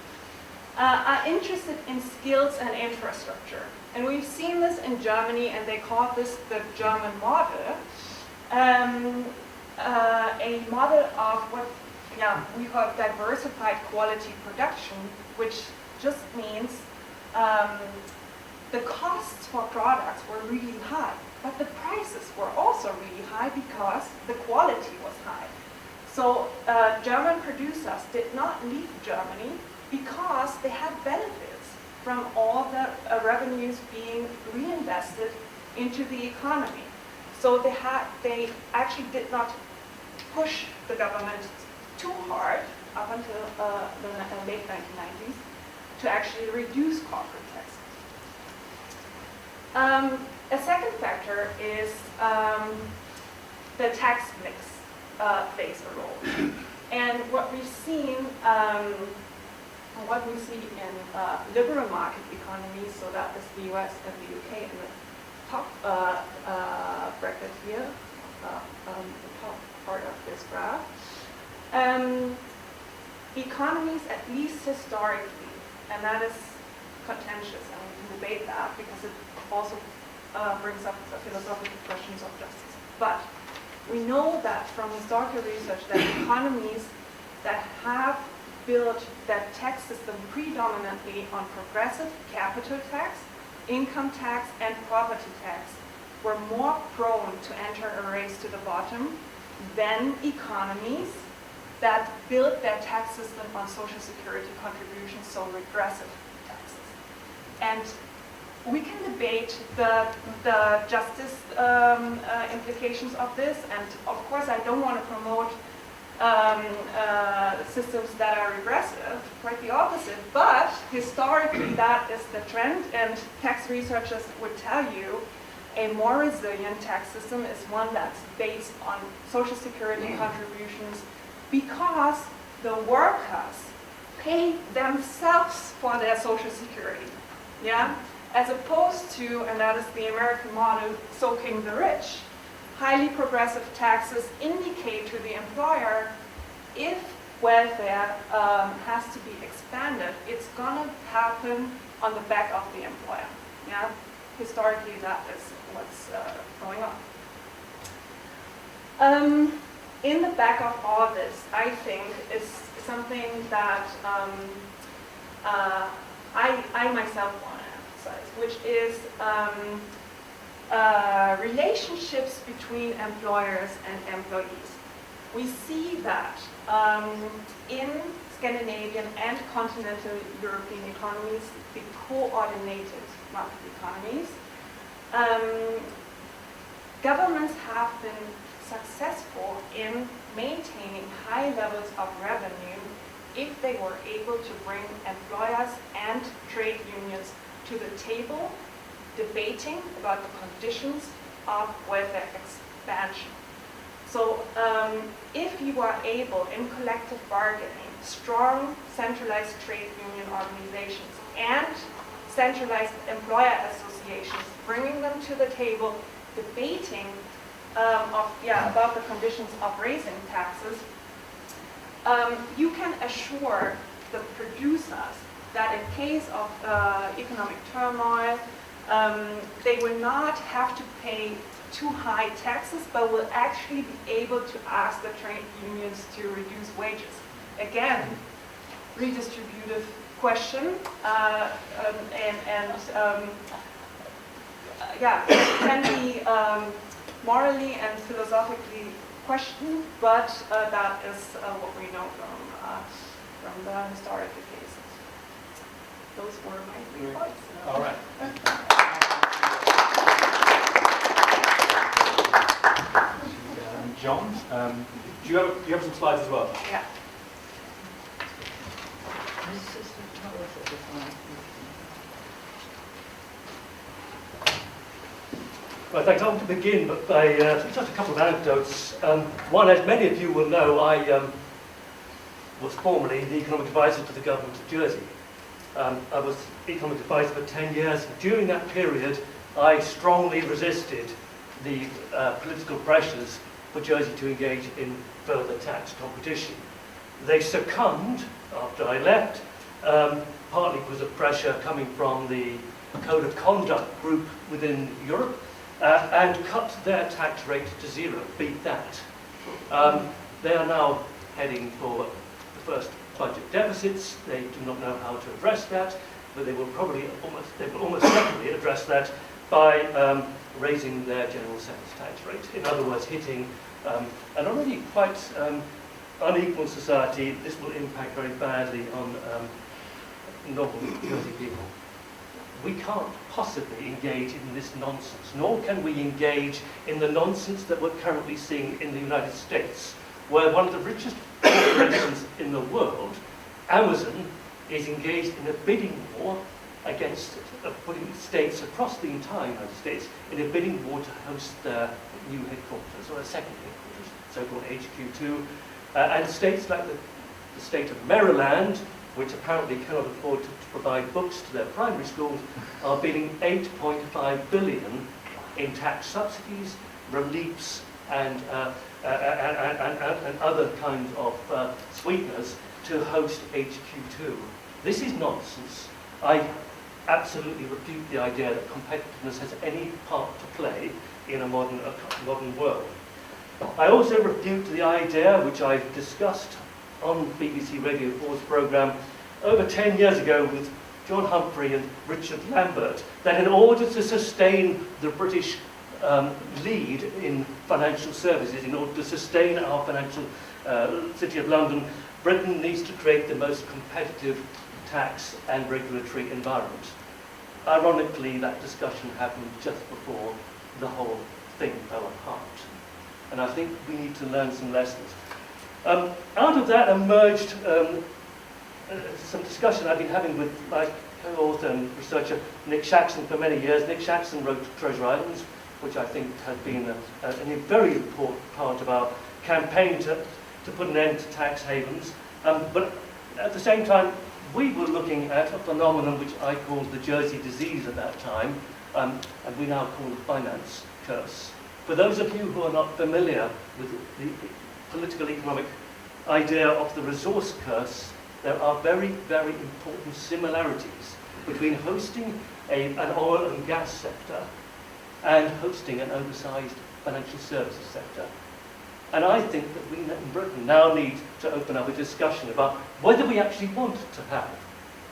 are interested in skills and infrastructure. And we've seen this in Germany, and they call this the German model, a model of what we call diversified quality production, which just means the costs for products were really high, but the prices were also really high because the quality was high. So German producers did not leave Germany because they had benefits from all the revenues being reinvested into the economy. So they actually did not push the government too hard up until the late 1990s to actually reduce corporate taxes. A second factor is the tax mix plays a role. And what we've seen what we see in liberal market economies, so that is the US and the UK in the top bracket here, the top part of this graph. Economies, at least historically, and that is contentious, and we can debate that because it also brings up philosophical questions of justice. But we know that from historical research that economies that have built their tax system predominantly on progressive capital tax, income tax, and property tax were more prone to enter a race to the bottom than economies that built their tax system on social security contributions, so regressive taxes. And we can debate the justice implications of this, and of course I don't want to promote systems that are regressive, quite the opposite, but historically that is the trend, and tax researchers would tell you a more resilient tax system is one that's based on social security contributions because the workers pay themselves for their social security, yeah? As opposed to, and that is the American model, soaking the rich. Highly progressive taxes indicate to the employer if welfare has to be expanded, it's going to happen on the back of the employer. Yeah? Historically, that is what's going on. In the back of all this, I think, is something that I myself want to emphasize, which is relationships between employers and employees. We see that in Scandinavian and continental European economies, the coordinated market economies, governments have been successful in maintaining high levels of revenue if they were able to bring employers and trade unions to the table, debating about the conditions of welfare expansion. So if you are able, in collective bargaining, strong centralized trade union organizations and centralized employer associations, bringing them to the table, debating about the conditions of raising taxes, you can assure the producers that in case of economic turmoil, they will not have to pay too high taxes, but will actually be able to ask the trade unions to reduce wages. Again, redistributive question, can be morally and philosophically questioned, but that is what we know from the historical cases. Those were my 3 points. All right. John, do you have some slides as well? Yeah. Right, thanks. I want to begin by just a couple of anecdotes. One, as many of you will know, I was formerly the economic advisor to the government of Jersey. I was economic advisor for 10 years. During that period, I strongly resisted the political pressures for Jersey to engage in further tax competition. They succumbed after I left, partly because of pressure coming from the Code of Conduct group within Europe, and cut their tax rate to 0, beat that. They are now heading for the first budget deficits. They do not know how to address that, but they will almost certainly address that by raising their general sales tax rate. In other words, hitting an already quite unequal society. This will impact very badly on normal Jersey people. We can't possibly engage in this nonsense, nor can we engage in the nonsense that we're currently seeing in the United States, where one of the richest corporations in the world, Amazon, is engaged in a bidding war against putting states across the entire United States in a bidding war to host their new headquarters, or a second headquarters, so-called HQ2. And states like the state of Maryland, which apparently cannot afford to provide books to their primary schools, are bidding 8.5 billion in tax subsidies, reliefs, and other kinds of sweeteners to host HQ2. This is nonsense. I absolutely refute the idea that competitiveness has any part to play in a modern world. I also refute the idea, which I discussed on BBC Radio 4's programme over 10 years ago with John Humphrey and Richard Lambert, that in order to sustain the British lead in financial services, in order to sustain our financial City of London, Britain needs to create the most competitive tax and regulatory environment. Ironically, that discussion happened just before the whole thing fell apart. And I think we need to learn some lessons. Out of that emerged some discussion I've been having with my co-author and researcher Nick Shaxson for many years. Nick Shaxson wrote Treasure Islands, which I think has been a very important part of our campaign to put an end to tax havens. But at the same time, we were looking at a phenomenon which I called the Jersey disease at that time, and we now call the finance curse. For those of you who are not familiar with the political economic idea of the resource curse, there are very, very important similarities between hosting an oil and gas sector and hosting an oversized financial services sector. And I think that we in Britain now need to open up a discussion about whether we actually want to have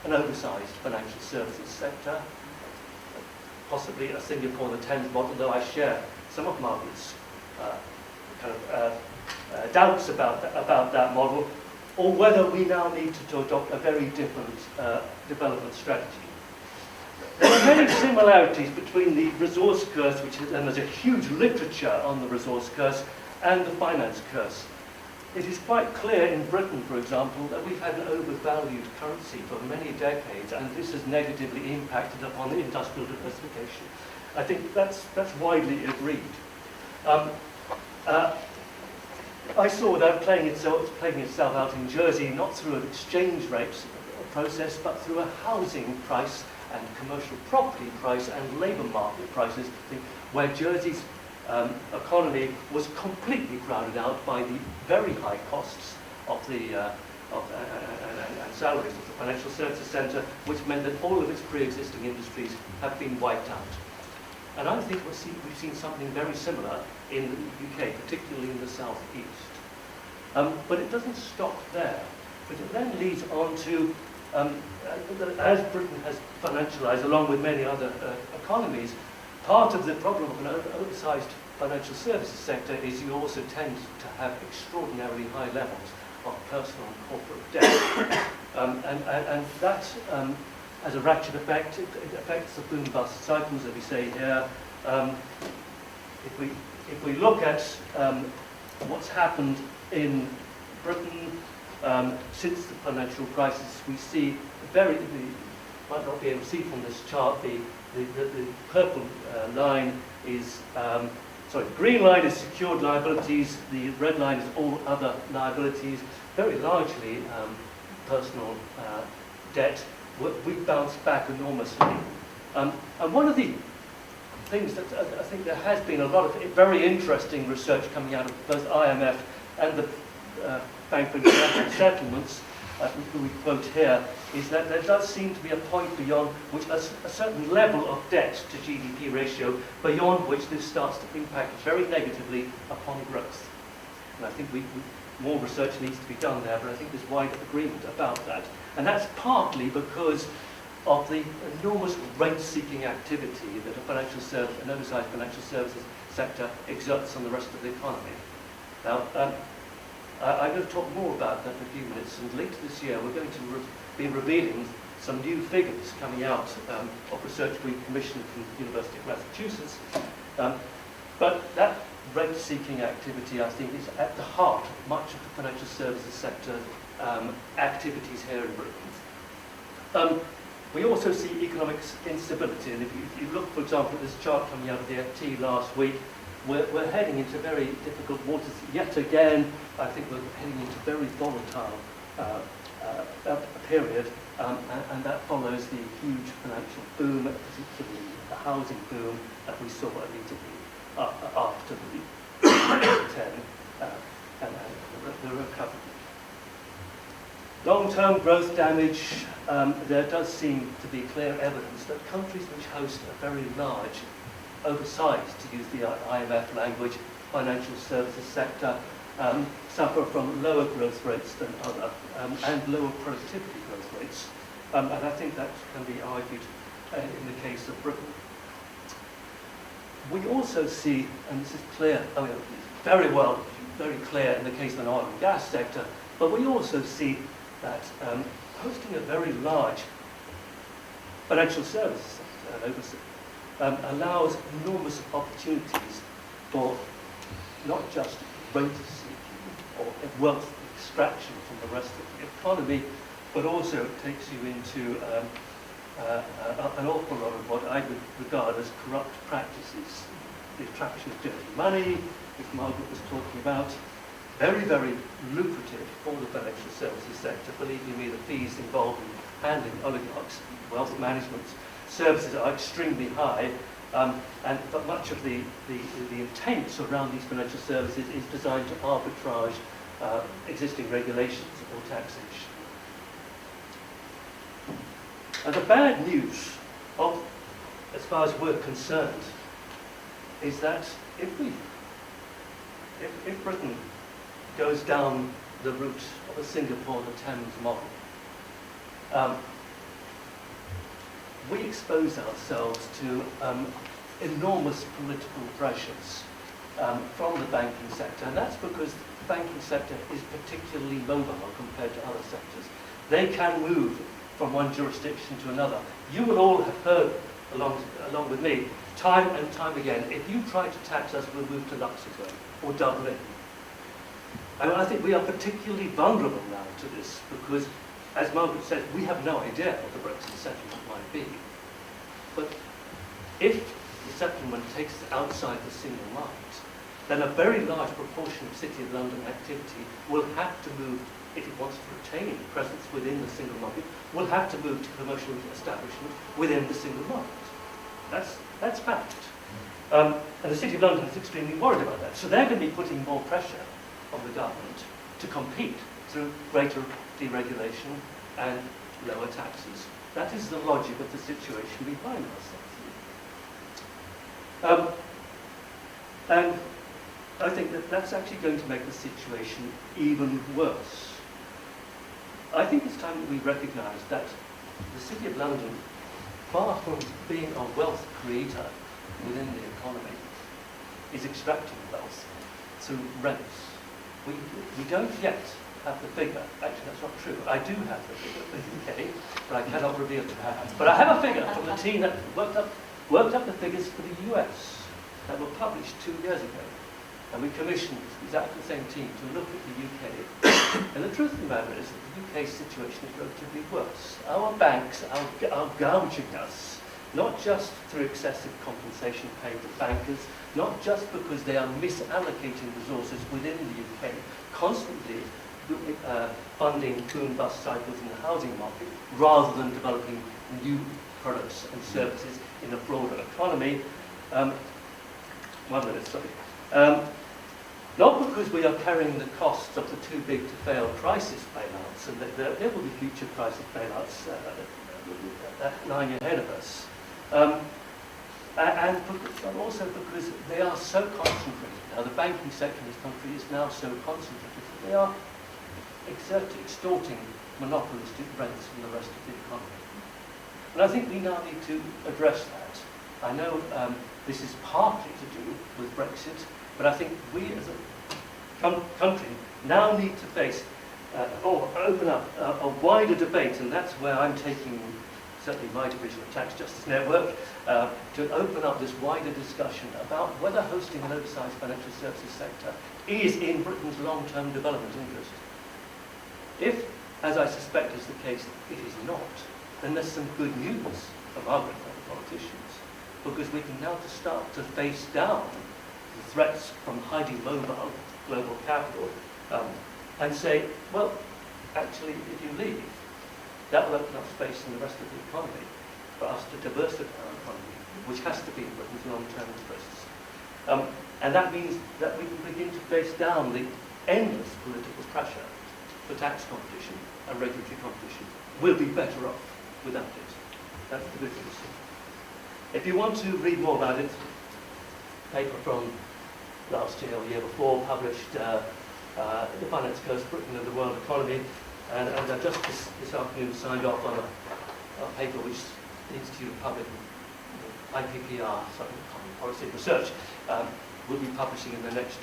an oversized financial services sector, possibly a Singapore and the Thames model, though I share some of Margaret's doubts about that model, or whether we now need to adopt a very different development strategy. There are many similarities between the resource curse, and there's a huge literature on the resource curse, and the finance curse. It is quite clear in Britain, for example, that we've had an overvalued currency for many decades, and this has negatively impacted upon industrial diversification. I think that's widely agreed. I saw that playing itself out in Jersey, not through an exchange rate process, but through a housing price and commercial property price and labour market prices, where Jersey's economy was completely crowded out by the very high costs of the and salaries of the financial services centre, which meant that all of its pre-existing industries have been wiped out. And I think we've seen something very similar in the UK, particularly in the south east. But it doesn't stop there. But it then leads on to, as Britain has financialised, along with many other economies, part of the problem of an oversized financial services sector is you also tend to have extraordinarily high levels of personal and corporate debt. And that has a ratchet effect. It affects the boom-bust cycles, as we say here. If we look at what's happened in Britain since the financial crisis, we see you might not be able to see from this chart, the purple line is, the green line is secured liabilities, the red line is all other liabilities, very largely personal debt. We've bounced back enormously. And one of the things that I think there has been a lot of very interesting research coming out of both IMF and the Bank for International Settlements, who we quote here, is that there does seem to be a point beyond which a certain level of debt to GDP ratio, beyond which this starts to impact very negatively upon growth. And I think more research needs to be done there, but I think there's wide agreement about that. And that's partly because of the enormous rate-seeking activity that an oversized financial services sector exerts on the rest of the economy. Now, I'm going to talk more about that in a few minutes, and later this year we're going to be revealing some new figures coming out of research we commissioned from the University of Massachusetts. But that rate-seeking activity, I think, is at the heart of much of the financial services sector activities here in Britain. We also see economic instability, and if you look, for example, at this chart coming out of the FT last week, we're heading into very difficult waters yet again. I think we're heading into very volatile period, and that follows the huge financial boom, particularly the housing boom that we saw immediately after the 2010 and the recovery. Long-term growth damage, there does seem to be clear evidence that countries which host a very large, oversized, to use the IMF language, financial services sector, suffer from lower growth rates than other, and lower productivity growth rates. And I think that can be argued in the case of Britain. We also see, and this is clear, I mean, very clear in the case of an oil and gas sector, but we also see that hosting a very large financial services sector allows enormous opportunities for not just rent seeking or wealth extraction from the rest of the economy, but also it takes you into an awful lot of what I would regard as corrupt practices. The attraction of dirty money, which Margaret was talking about, very, very lucrative for the financial services sector. Believe you me, the fees involved in handling oligarchs' wealth management services are extremely high, but much of the intent around these financial services is designed to arbitrage existing regulations or taxation. And the bad news, as far as we're concerned, is that if Britain goes down the route of a Singapore, the Thames model, we expose ourselves to enormous political pressures from the banking sector, and that's because the banking sector is particularly mobile compared to other sectors. They can move from one jurisdiction to another. You will all have heard, along with me, time and time again, if you try to tax us, we'll move to Luxembourg or Dublin. And I think we are particularly vulnerable now to this because, as Margaret said, we have no idea what the Brexit settlement might be. But if the settlement takes us outside the single market, then a very large proportion of City of London activity will have to move, if it wants to retain presence within the single market, will have to move to commercial establishment within the single market. That's fact. And the City of London is extremely worried about that. So they're going to be putting more pressure on the government to compete through greater deregulation and lower taxes. That is the logic of the situation we find ourselves in. And I think that that's actually going to make the situation even worse. I think it's time that we recognise that the City of London, far from being a wealth creator within the economy, is extracting wealth through rents. We don't yet have the figure. Actually, that's not true. I do have the figure for the UK, but I cannot reveal to her. But I have a figure from the team that worked up the figures for the US that were published 2 years ago. And we commissioned exactly the same team to look at the UK. And the truth of the matter is that the UK situation is relatively worse. Our banks are gouging us, not just through excessive compensation paid to bankers, not just because they are misallocating resources within the UK, constantly funding boom-bust cycles in the housing market, rather than developing new products and services in a broader economy. 1 minute, sorry. Not because we are carrying the costs of the too-big-to-fail crisis bailouts, and that there will be future crisis bailouts lying ahead of us. And also because they are so concentrated. Now, the banking sector in this country is now so concentrated that they are extorting monopolistic rents from the rest of the economy. And I think we now need to address that. I know this is partly to do with Brexit, but I think we as a country now need to face or open up a wider debate, and that's where I'm taking certainly my division of Tax Justice Network, to open up this wider discussion about whether hosting an oversized financial services sector is in Britain's long-term development interest. If, as I suspect is the case, it is not, then there's some good news for Margaret and the politicians, because we can now start to face down the threats from highly mobile global capital and say, well, actually, if you leave, that will open up space in the rest of the economy for us to diversify our economy, which has to be in Britain's long-term interests. And that means that we can begin to face down the endless political pressure for tax competition and regulatory competition. We'll be better off without it. That's the difference. If you want to read more about it, a paper from last year or year before published The Finance Curse, Britain and the World Economy, and I just this afternoon signed off on a paper which the Institute of Public IPPR, Policy and Research, will be publishing in the next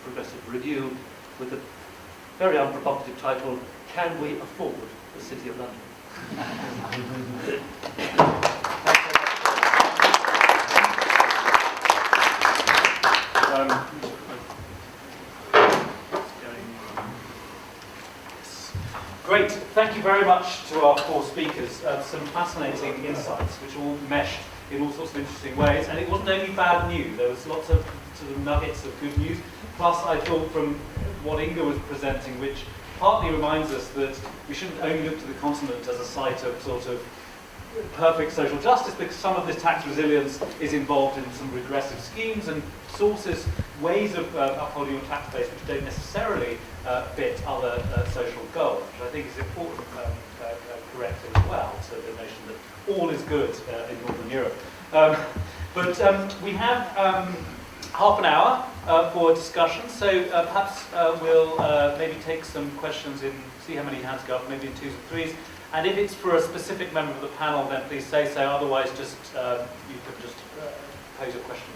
Progressive Review with the very unprovocative title, Can We Afford the City of London? Great, thank you very much to our four speakers. Some fascinating insights which all meshed in all sorts of interesting ways, and it wasn't only bad news, there was lots of sort of nuggets of good news. Plus I thought from what Inga was presenting, which partly reminds us that we shouldn't only look to the continent as a site of sort of perfect social justice, because some of this tax resilience is involved in some regressive schemes and sources, ways of upholding your tax base which don't necessarily fit other social goals, which I think is important correct as well, so the notion that all is good in Northern Europe. But we have half an hour for discussion, so perhaps we'll maybe take some questions in, see how many hands go up, maybe in twos or threes. And if it's for a specific member of the panel, then please say so. Otherwise, just you could just pose a question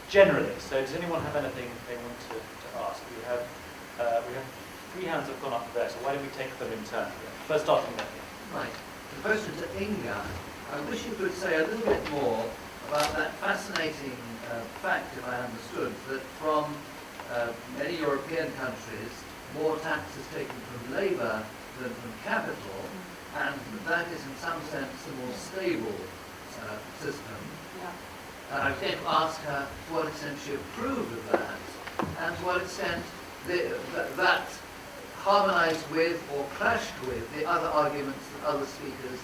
generally. So does anyone have anything they want to ask? We have three hands have gone up there, so why don't we take them in turn? First starting there. Right. The question to Inga. I wish you could say a little bit more about that fascinating fact, if I understood, that from many European countries, more tax is taken from labour than from capital, and that is in some sense a more stable system. Yeah. And I was going to ask her to what extent she approved of that, and to what extent that harmonised with or clashed with the other arguments that other speakers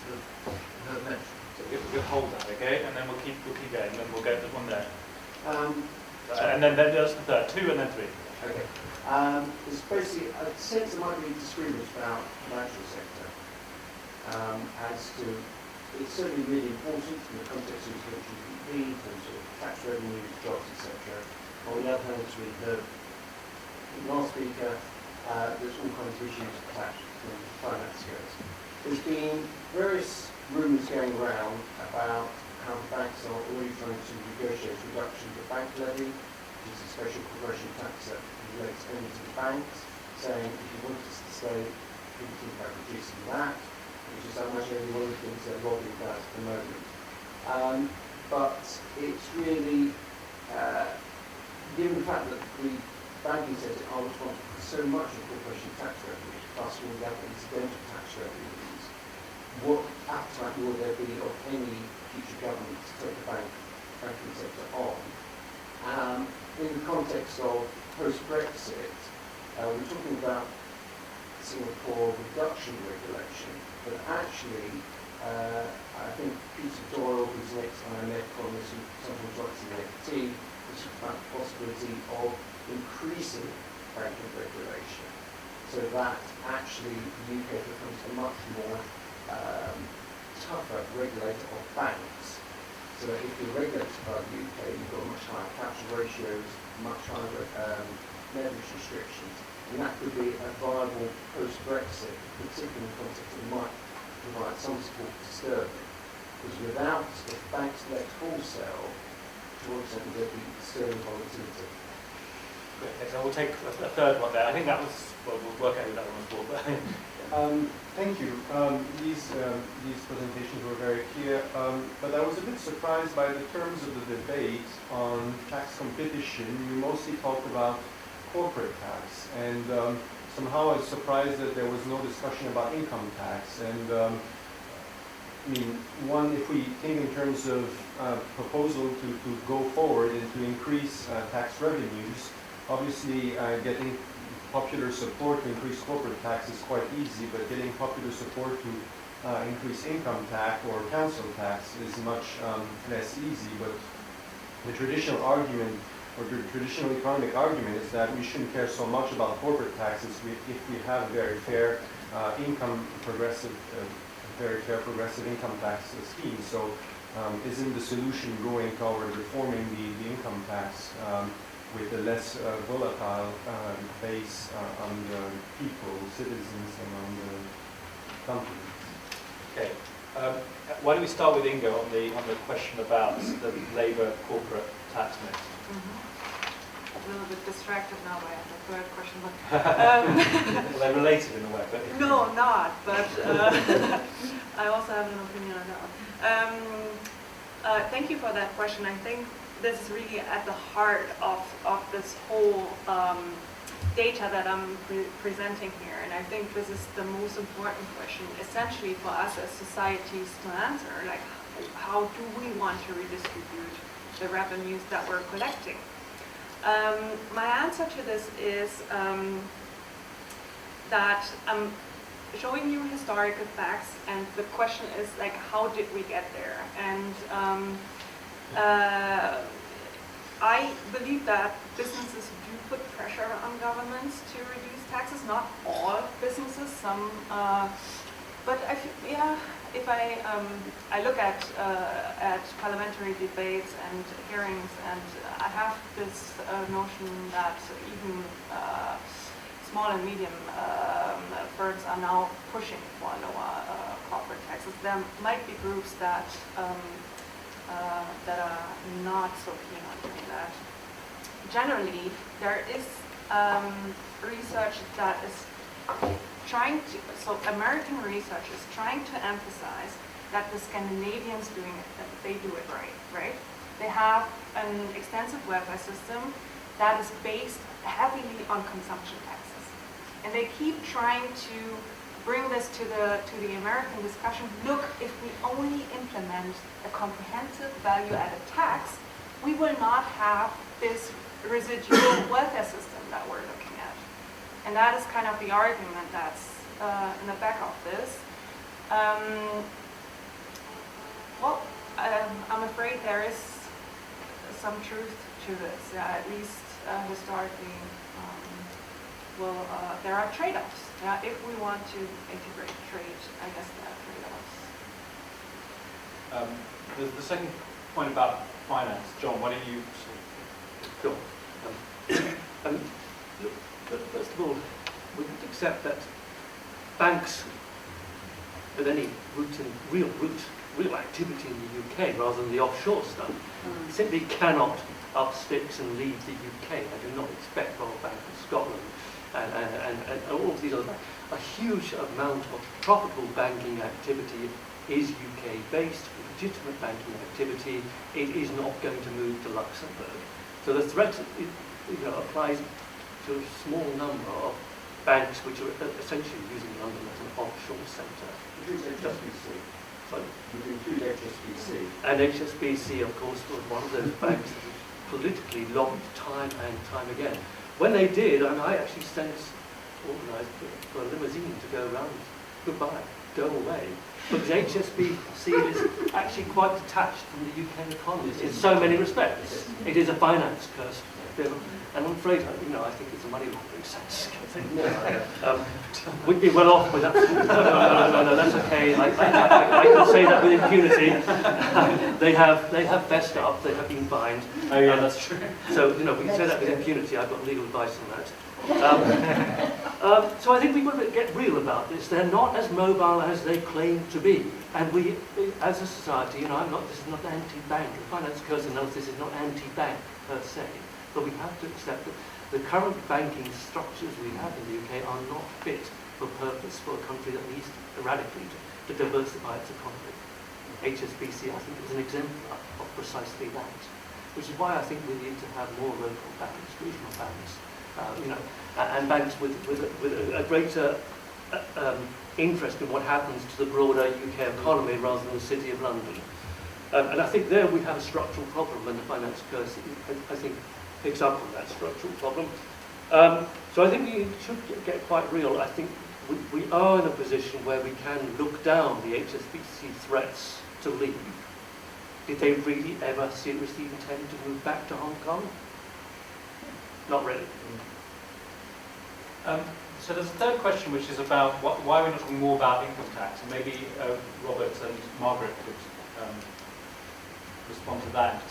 have mentioned. So we'll hold that, okay, and then we'll keep going, and then we'll go to one there. And then there's the third, two and then three. Okay. It's basically a sense there might be disagreement about the financial sector as to, it's certainly really important in the context of GDP, in terms of tax revenues, jobs, etc. On the other hand, as we heard from the last speaker, there's all kinds of issues attached to finance goes. There's been various rumours going around about how the banks are already trying to negotiate reduction of the bank levy, which is a special corporation tax that relates only to the banks, saying if you want us to stay, you can think about reducing that, which is actually one of the things they're lobbying about at the moment. But it's really, given the fact that the banking sector are responsible for so much of corporation tax revenues, plus all the other incidental tax revenues, what appetite will there be of any future government to take the banking sector on? In the context of post-Brexit, we're talking about Singapore reduction regulation, but actually, I think Peter Doyle, who's an ex-IMF economist who sometimes writes in the FT, was about the possibility of increasing banking regulation, so that actually the UK becomes a much more tougher regulator of banks. So that if you're regulated by the UK, you've got much higher capital ratios, much higher leverage restrictions, and that could be a viable post-Brexit, particularly in the context that might provide some support to sterling. Because without, if banks let wholesale, to what extent would there be sterling volatility? Okay, so we'll take a third one there. I think that was, well, we'll work out who that one was for. But thank you. These presentations were very clear, but I was a bit surprised by the terms of the debate on tax competition. You mostly talked about corporate tax, and somehow I was surprised that there was no discussion about income tax. And I mean, one, if we think in terms of proposal to go forward and to increase tax revenues, obviously getting popular support to increase corporate tax is quite easy, but getting popular support to increase income tax or council tax is much less easy. But the traditional argument, or the traditional economic argument, is that we shouldn't care so much about corporate taxes if we have a very fair progressive income tax scheme. So isn't the solution going toward reforming the income tax with a less volatile base on the people, citizens, and on the companies? Okay. Why don't we start with Inga on the question about the Labour corporate tax mix? A little bit distracted now by the third question, but Well, they're related in a way, but no, not. But I also have an opinion on that one. Thank you for that question. I think this is really at the heart of this whole data that I'm presenting here, and I think this is the most important question, essentially for us as societies to answer. Like, how do we want to redistribute the revenues that we're collecting? My answer to this is that I'm showing you historical facts, and the question is, like, how did we get there? And I believe that businesses do put pressure on governments to reduce taxes. Not all businesses, some, but if I look at parliamentary debates and hearings, and I have this notion that even small and medium firms are now pushing for lower corporate taxes. There might be groups that are not so keen on doing that. Generally, there is research that is trying to, so American research is trying to emphasize that the Scandinavians doing it, that they do it right? They have an extensive welfare system that is based heavily on consumption taxes. And they keep trying to bring this to the American discussion. Look, if we only implement a comprehensive value-added tax, we will not have this residual welfare system that we're looking at. And that is kind of the argument that's in the back of this. I'm afraid there is some truth to this, at least historically. There are trade-offs. If we want to integrate trade, I guess there are trade-offs. The second point about finance, John, why don't you... Sure. Look, first of all, we would accept that banks with any real activity in the UK rather than the offshore stuff simply cannot up sticks and leave the UK. I do not expect Royal Bank of Scotland and all of these other banks. A huge amount of profitable banking activity is UK based, legitimate banking activity. It is not going to move to Luxembourg. So the threat applies to a small number of banks which are essentially using London as an offshore centre. HSBC. Sorry? Would include HSBC. And HSBC, of course, was one of those banks that was politically lobbed time and time again. When they did, and I actually organised for a limousine to go around, goodbye, go away. But the HSBC is actually quite detached from the UK economy in so many respects. It is a finance curse. And I'm afraid, I think it's a money laundering sense. We'd be well off with that. No, that's okay. I can say that with impunity. They have fessed up. They have been fined. Oh yeah, that's true. So we can say that with impunity. I've got legal advice on that. So I think we've got to get real about this. They're not as mobile as they claim to be. And we, as a society, this is not anti-bank. The finance curse analysis is not anti-bank per se. But we have to accept that the current banking structures we have in the UK are not fit for purpose for a country that needs radically to diversify its economy. HSBC, I think, is an exemplar of precisely that, which is why I think we need to have more local banks, regional banks, and banks with a greater interest in what happens to the broader UK economy rather than the City of London. And I think there we have a structural problem, and the finance curse, I think, picks up on that structural problem. So I think we should get quite real. I think we are in a position where we can look down the HSBC threats to leave. Did they really ever seriously intend to move back to Hong Kong? Not really. So there's a third question, which is about why we're not talking more about income tax, and maybe Robert and Margaret could respond to that.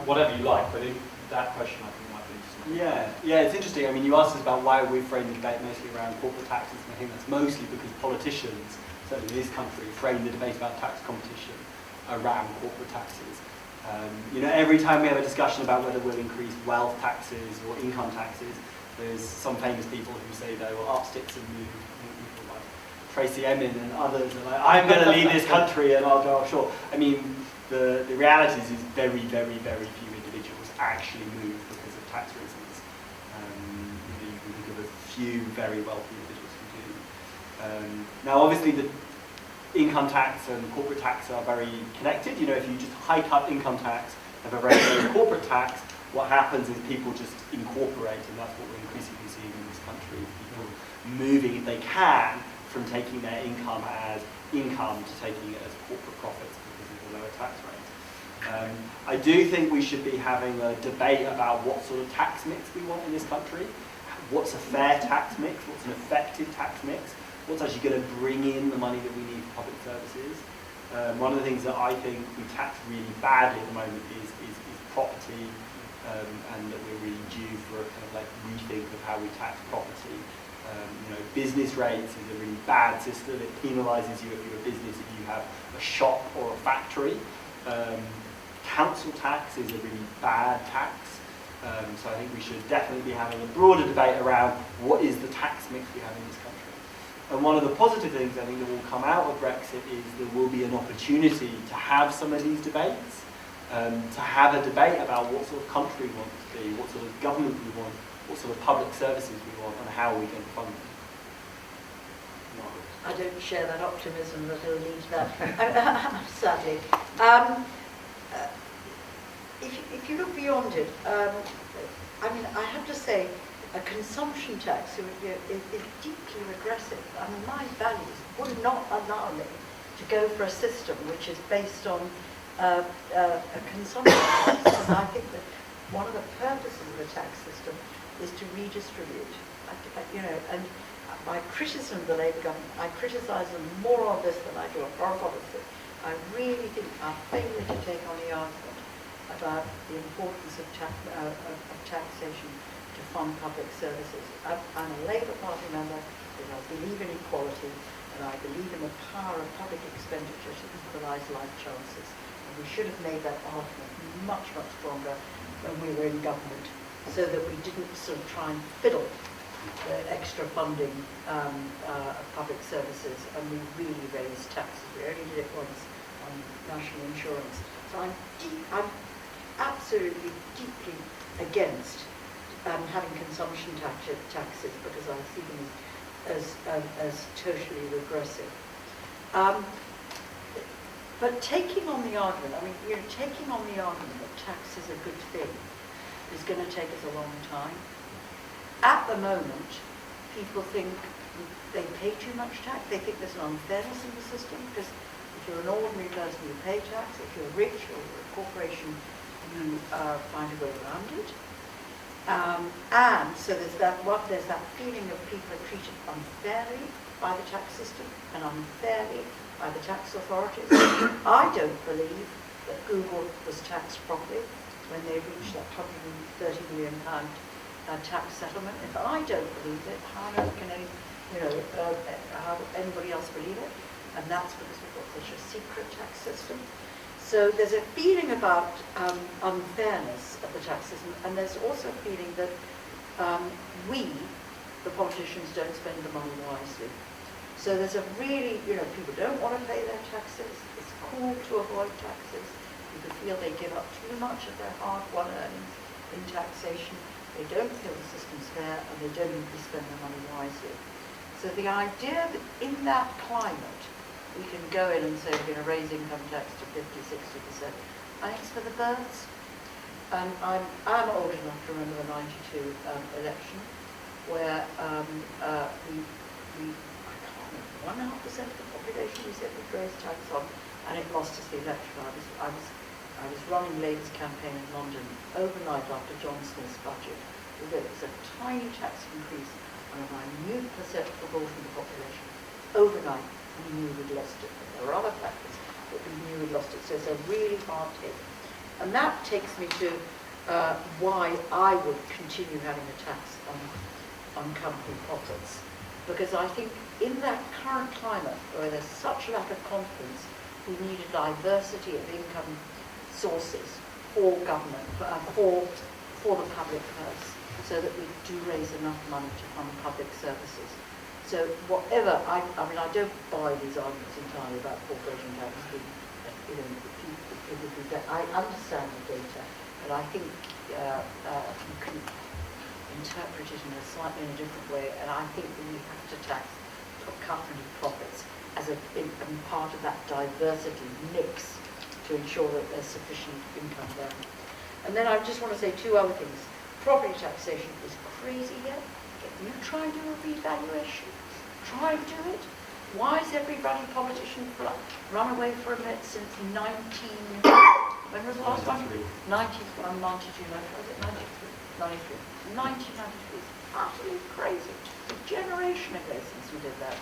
Whatever you like, but that question I think might be interesting. Yeah, it's interesting. I mean, you asked us about why we frame the debate mostly around corporate taxes, and I think that's mostly because politicians, certainly in this country, frame the debate about tax competition around corporate taxes. Every time we have a discussion about whether we'll increase wealth taxes or income taxes, there's some famous people who say they will up sticks and move. People like Tracy Emin and others are like, I'm going to leave this country and I'll go offshore. I mean, the reality is very, very, very few individuals actually move because of tax reasons. You can think of a few very wealthy individuals who do. Now, obviously, the income tax and corporate tax are very connected. If you just hike up income tax, have a very low corporate tax, what happens is people just incorporate, and that's what we're increasingly seeing in this country. People moving, if they can, from taking their income as income to taking it as corporate profits because of the lower tax rate. I do think we should be having a debate about what sort of tax mix we want in this country. What's a fair tax mix? What's an effective tax mix? What's actually going to bring in the money that we need for public services? One of the things that I think we tax really badly at the moment is property, and that we're really due for a kind of like rethink of how we tax property. Business rates is a really bad system. It penalises you if you're a business if you have a shop or a factory. Council tax is a really bad tax. So I think we should definitely be having a broader debate around what is the tax mix we have in this country. And one of the positive things I think that will come out of Brexit is there will be an opportunity to have some of these debates, to have a debate about what sort of country we want to be, what sort of government we want, what sort of public services we want, and how we can fund them. I don't share that optimism that he'll lead that, sadly. If you look beyond it, I have to say, a consumption tax is deeply regressive. My values would not allow me to go for a system which is based on a consumption tax. And I think that one of the purposes of the tax system is to redistribute. And my criticism of the Labour government, I criticise them more on this than I do on foreign policy. I really think our failure to take on the argument about the importance of taxation to fund public services. I'm a Labour Party member because I believe in equality and I believe in the power of public expenditure to equalise life chances. And we should have made that argument much, much stronger when we were in government so that we didn't sort of try and fiddle the extra funding of public services and we really raised taxes. We only did it once on national insurance. So I'm absolutely deeply against having consumption taxes because I see them as totally regressive. But taking on the argument, taking on the argument that tax is a good thing is going to take us a long time. At the moment, people think they pay too much tax. They think there's an unfairness in the system because if you're an ordinary person, you pay tax. If you're rich or you're a corporation, you find a way around it. And so there's that feeling of people are treated unfairly by the tax system and unfairly by the tax authorities. I don't believe that Google was taxed properly when they reached that £130 million tax settlement. If I don't believe it, how on earth can how anybody else believe it? And that's because we've got such a secret tax system. So there's a feeling about unfairness of the tax system, and there's also a feeling that we, the politicians, don't spend the money wisely. So there's a really, people don't want to pay their taxes. It's cool to avoid taxes. People feel they give up too much of their hard-won earnings in taxation. They don't feel the system's fair, and they don't even spend their money wisely. So the idea that in that climate, we can go in and say we're going to raise income tax to 50, 60%. I think it's for the birds. I'm old enough to remember the 92 election. where we I can't remember, 1.5% of the population we said we'd raise tax on, and it lost us the election. I was running Labour's campaign in London overnight after John Smith's budget. It was a tiny tax increase on a minute proportion of the population. Overnight, we knew we'd lost it. But there were other factors, but we knew we'd lost it. So it's a really hard hit. And that takes me to why I would continue having a tax on company profits. Because I think in that current climate, where there's such lack of confidence, we need a diversity of income sources for government, for the public purse, so that we do raise enough money to fund public services. So whatever, I mean, I don't buy these arguments entirely about corporation tax. You know, it would be better. I understand the data, but I think you can interpret it in a slightly different way, and I think that we have to tax company profits as a part of that diversity mix to ensure that there's sufficient income there. And then I just want to say two other things. Property taxation is crazy here. You try and do a revaluation. Try and do it. Why has every bloody politician run away from it since when was the last one? 92, was it 93? 1993 is utterly crazy. A generation ago since we did that.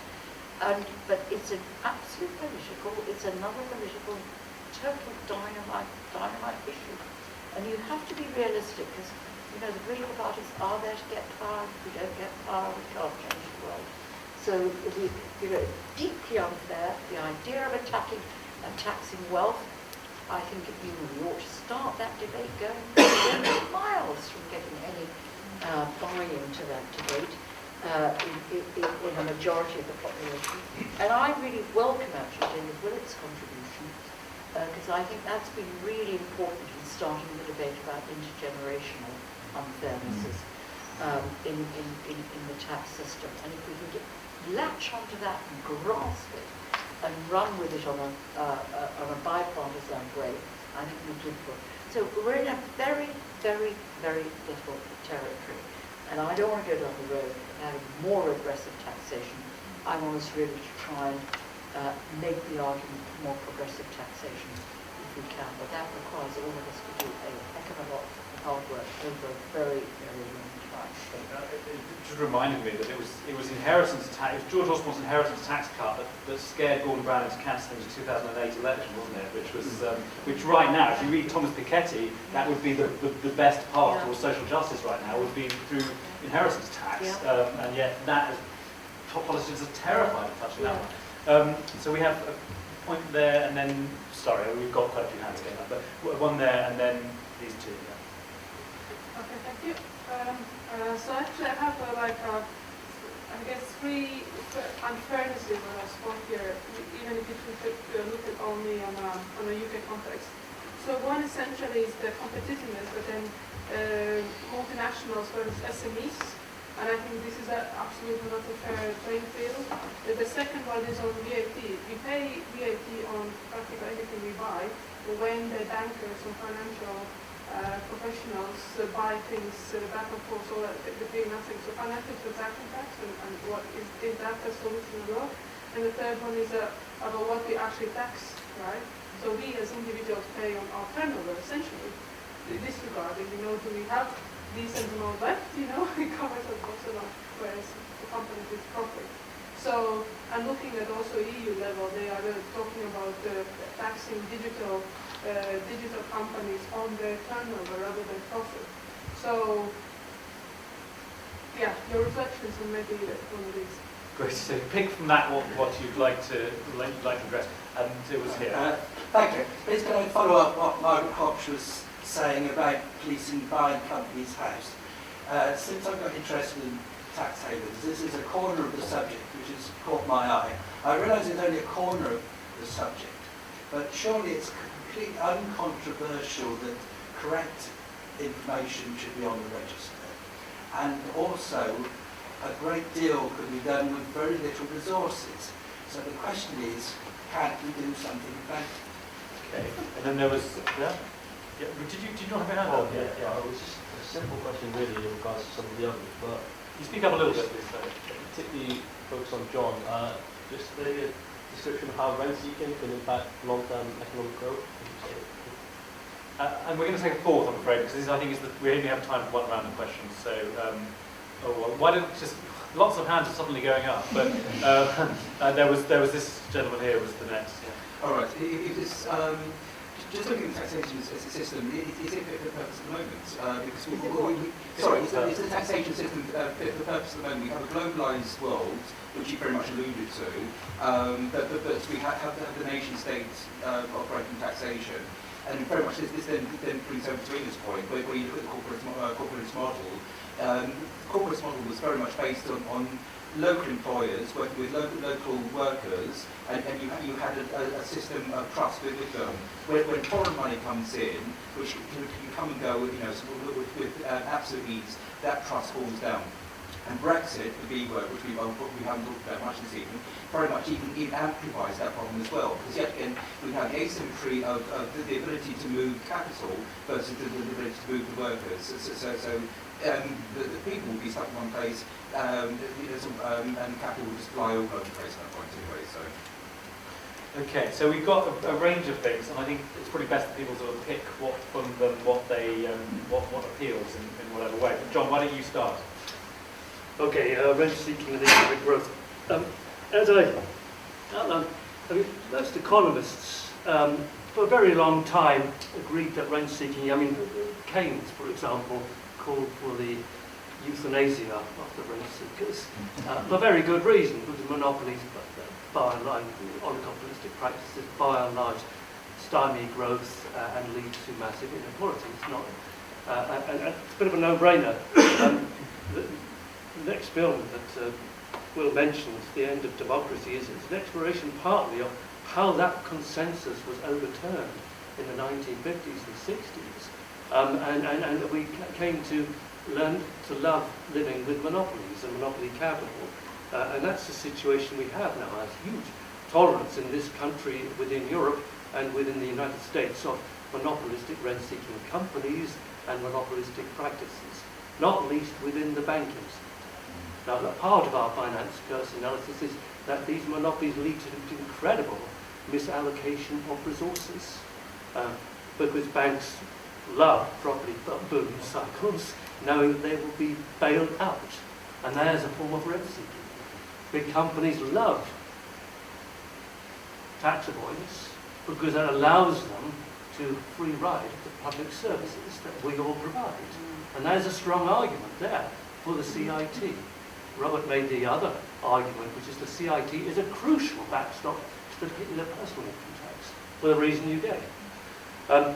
But it's an absolute political, it's another political, total dynamite issue. And you have to be realistic, because you know the political parties are there to get power. If we don't get power, we can't change the world. So deeply unfair. The idea of attacking and taxing wealth, I think we ought to start that debate going miles from getting any buy-in to that debate in a majority of the population. And I really welcome actually David Willett's contribution, because I think that's been really important in starting the debate about intergenerational unfairnesses in the tax system. And if we can latch onto that and grasp it and run with it on a bipartisan way, I think we're good for it. So we're in a very, very, very difficult territory. And I don't want to go down the road of having more aggressive taxation. I want us really to try and make the argument for more progressive taxation if we can. But that requires all of us to do a heck of a lot of hard work over a very, very long time. It just reminded me that it was inheritance tax. It was George Osborne's inheritance tax cut that scared Gordon Brown into cancelling the 2008 election, wasn't it? Which right now, if you read Thomas Piketty, that would be the best path towards social justice right now, would be through inheritance tax, and yet that top politicians are terrified of touching that one. So we have a point there, and then sorry, we've got quite a few hands going up, but one there, and then these two. Yeah. Okay, thank you. So actually I have I guess three unfairnesses when I spoke here, even if you look at only on a UK context. So one essentially is the competitiveness, but then multinationals versus SMEs, and I think this is absolutely not a fair playing field. The second one is on VAT. We pay VAT on practically anything we buy, but when the bankers and financial professionals buy things back and forth, so that they pay nothing. So financial transaction tax, and what is that a solution as well? And the third one is about what we actually tax, right? So we as individuals pay on our turnover, essentially, disregarding, do we have decent amount left, it covers us also not, whereas the companies with profit. So, and looking at also EU level, they are talking about taxing digital companies on their turnover rather than profit. So, yeah, your reflections on maybe one of these. Great. So pick from that what you'd like to address, and it was here. Thank you. Please can I follow up what Margaret Hodge was saying about policing buying companies' house? Since I've got interested in tax havens, this is a corner of the subject which has caught my eye. I realise it's only a corner of the subject, but surely it's completely uncontroversial that correct information should be on the register. And also, a great deal could be done with very little resources. So the question is, can we do something about it? Okay. And then there was, yeah? Did you not have your hand up? Yeah. It was just a simple question really in regards to some of the others, but you speak up a little bit, please? Particularly focus on John. Just the description of how rent seeking can impact long-term economic growth. And we're going to take a fourth, I'm afraid, because I think we only have time for one round of questions. So, why don't just lots of hands are suddenly going up, but there was this gentleman here was the next. Yeah. All right. If it's just looking at taxation as a system, is it fit for purpose at the moment? Because is the taxation system fit for purpose at the moment? We have a globalised world, which you very much alluded to, but we have the nation states operating taxation. And very much this then brings over to Inga's point, where you look at the corporatist model. Corporatist model was very much based on local employers working with local workers, and you had a system of trust with them. When foreign money comes in, which can come and go, with absolute ease, that trust falls down. And Brexit, the B word, which we haven't talked about much this evening, very much even amplifies that problem as well. Because yet again, we have the asymmetry of the ability to move capital versus the ability to move the workers. The people will be stuck in one place, and capital will just fly all over the place at that point anyway. So. Okay, so we've got a range of things, and I think it's probably best that people sort of pick what from them, what appeals in whatever way. But John, why don't you start? Okay, rent seeking and economic growth. As I outlined, most economists for a very long time agreed that rent seeking, Keynes, for example, called for the euthanasia of the rent seekers for very good reason, because monopolies, by and large, oligopolistic practices, by and large, stymie growth and lead to massive inequality. It's not, and it's a bit of a no-brainer. The next film that Will mentions, The End of Democracy, is an exploration partly of how that consensus was overturned in the 1950s and 60s. And we came to learn to love living with monopolies and monopoly capital. And that's the situation we have now. There's huge tolerance in this country, within Europe and within the United States, of monopolistic rent-seeking companies and monopolistic practices, not least within the banking sector. Now, part of our finance curse analysis is that these monopolies lead to incredible misallocation of resources, because banks love property boom cycles, knowing they will be bailed out, and there's a form of rent seeking. Big companies love tax avoidance because it allows them to free ride the public services that we all provide, and there's a strong argument there for the CIT. Robert made the other argument, which is the CIT is a crucial backstop to the particular personal income tax, for the reason you gave.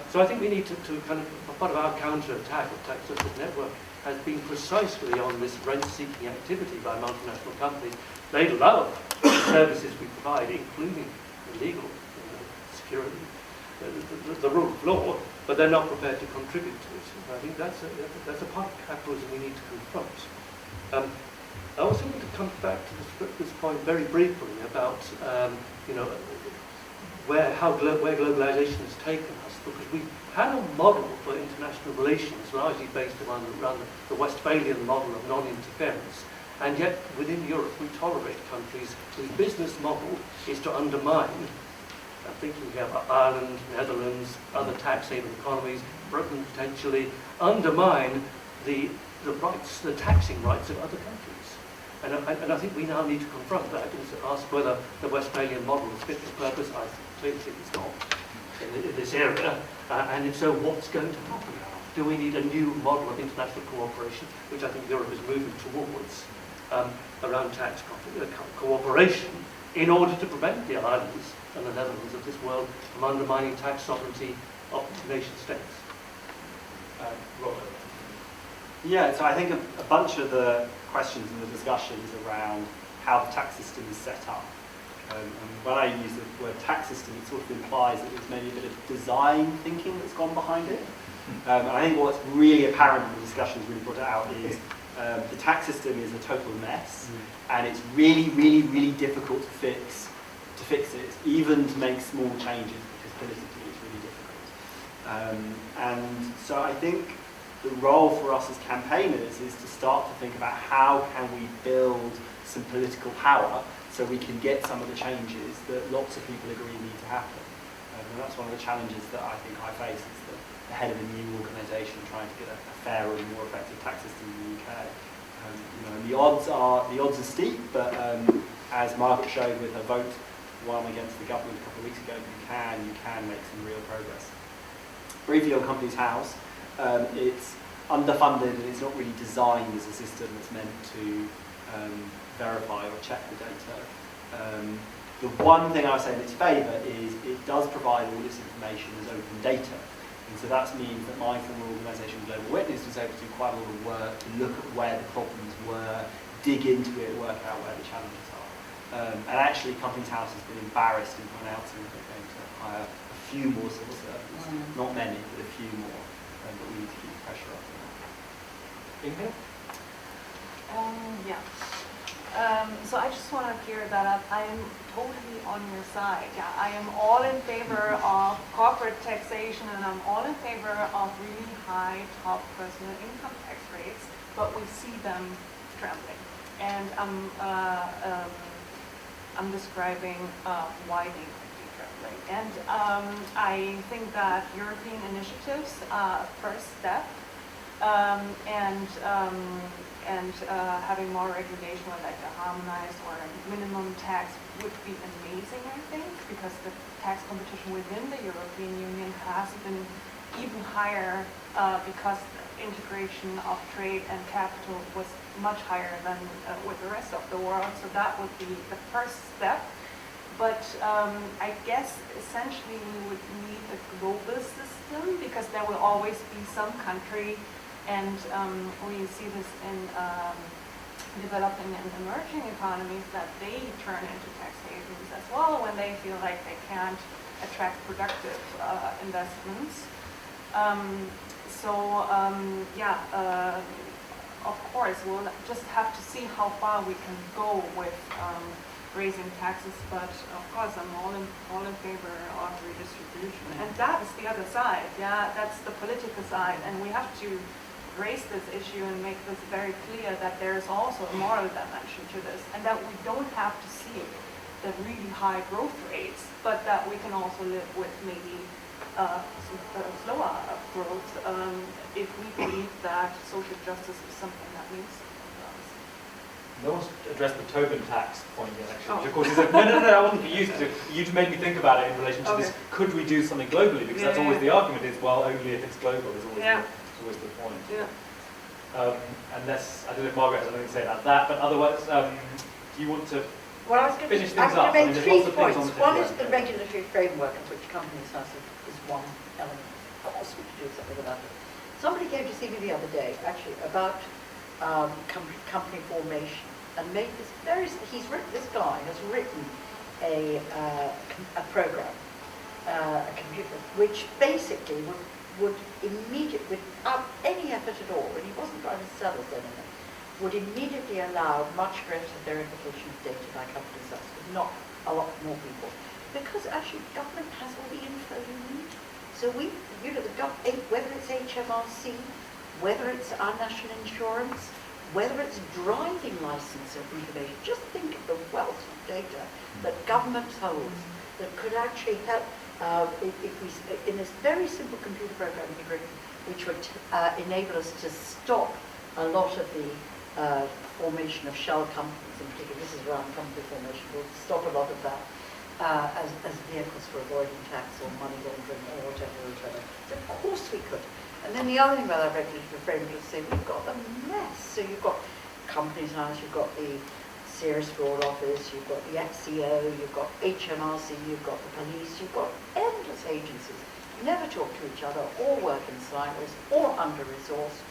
So I think we need to kind of, part of our counter-attack of Tax Justice Network has been precisely on this rent-seeking activity by multinational companies. They love the services we provide, including the legal security, the rule of law, but they're not prepared to contribute to it. And I think that's a part of capitalism we need to confront. I also want to come back to this point very briefly about where globalization has taken us, because we had a model for international relations largely based around the Westphalian model of non-interference, and yet within Europe we tolerate countries whose business model is to undermine, I'm thinking here about Ireland, Netherlands, other tax haven economies, Britain potentially, undermine the rights, the taxing rights of other countries. And I think we now need to confront that and to ask whether the Westphalian model is fit for purpose. I clearly think it's not in this area. And if so, what's going to happen? Do we need a new model of international cooperation, which I think Europe is moving towards, around tax cooperation, in order to prevent the Irelands and the Netherlands of this world from undermining tax sovereignty of nation states? Robert. Yeah, so I think a bunch of the questions and the discussions around how the tax system is set up. And when I use the word tax system, it sort of implies that there's maybe a bit of design thinking that's gone behind it. And I think what's really apparent in the discussions really brought it out is the tax system is a total mess, and it's really, really, really difficult to fix it, even to make small changes, because politically it's really difficult. And so I think the role for us as campaigners is to start to think about how can we build some political power so we can get some of the changes that lots of people agree need to happen. And that's one of the challenges that I think I face as the head of a new organisation trying to get a fairer and more effective tax system in the UK. And the odds are steep, but as Margaret showed with her vote won against the government a couple of weeks ago, you can make some real progress. Briefly on Companies House, it's underfunded and it's not really designed as a system that's meant to verify or check the data. The one thing I would say in its favour is it does provide all this information as open data. And so that means that my former organisation, Global Witness, was able to do quite a lot of work to look at where the problems were, dig into it, work out where the challenges are. And actually, Companies House has been embarrassed in announcing that they're going to hire a few more civil servants. Not many, but a few more. But we need to keep the pressure up. Inga? Yeah. So I just want to clear that up. I am totally on your side. Yeah, I am all in favor of corporate taxation, and I'm all in favor of really high top personal income tax rates, but we see them trembling. And I'm describing why they might be trembling. And I think that European initiatives, first step, and having more regulation, like a harmonized or a minimum tax, would be amazing, I think, because the tax competition within the European Union has been even higher because the integration of trade and capital was much higher than with the rest of the world. So that would be the first step. But I guess essentially we would need a global system, because there will always be some country, and we see this in developing and emerging economies, that they turn into tax havens as well when they feel like they can't attract productive investments. Of course, we'll just have to see how far we can go with raising taxes, but of course I'm all in favor of redistribution. And that is the other side, yeah, that's the political side, and we have to raise this issue and make this very clear that there is also a moral dimension to this, and that we don't have to see the really high growth rates, but that we can also live with maybe slower growth if we believe that social justice is something that means something to us. No one's addressed the Tobin tax point yet, actually. Which of course is no, I wasn't for you to. You made me think about it in relation to this. Could we do something globally? Because that's always the argument is, well, only if it's global is always the point. Yeah. Unless, I don't know if Margaret has anything to say about that, but otherwise, do you want to finish things up? I'm going to make three there's lots of points. things on the One table. is the regulatory framework, of which Companies House is one element. Of course we could do something about it. Somebody came to see me the other day, actually, about company formation, and made this this guy has written a program, a computer, which basically would immediately, without any effort at all, and he wasn't trying to sell us anything, would immediately allow much greater verification of data by companies, with not a lot more people. Because actually government has all the info you need. So whether it's HMRC, whether it's our national insurance, whether it's driving license information, just think of the wealth of data that government holds that could actually help in this very simple computer programming agreement, which would enable us to stop a lot of the formation of shell companies, in particular. This is around company formation. We'll stop a lot of that as vehicles for avoiding tax or money laundering or whatever. So of course we could. And then the other thing about our regulatory framework is to say we've got a mess. So you've got Companies House, you've got the Serious Fraud Office, you've got the FCO, you've got HMRC, you've got the police, you've got endless agencies, never talk to each other, or work in silos, or under-resourced,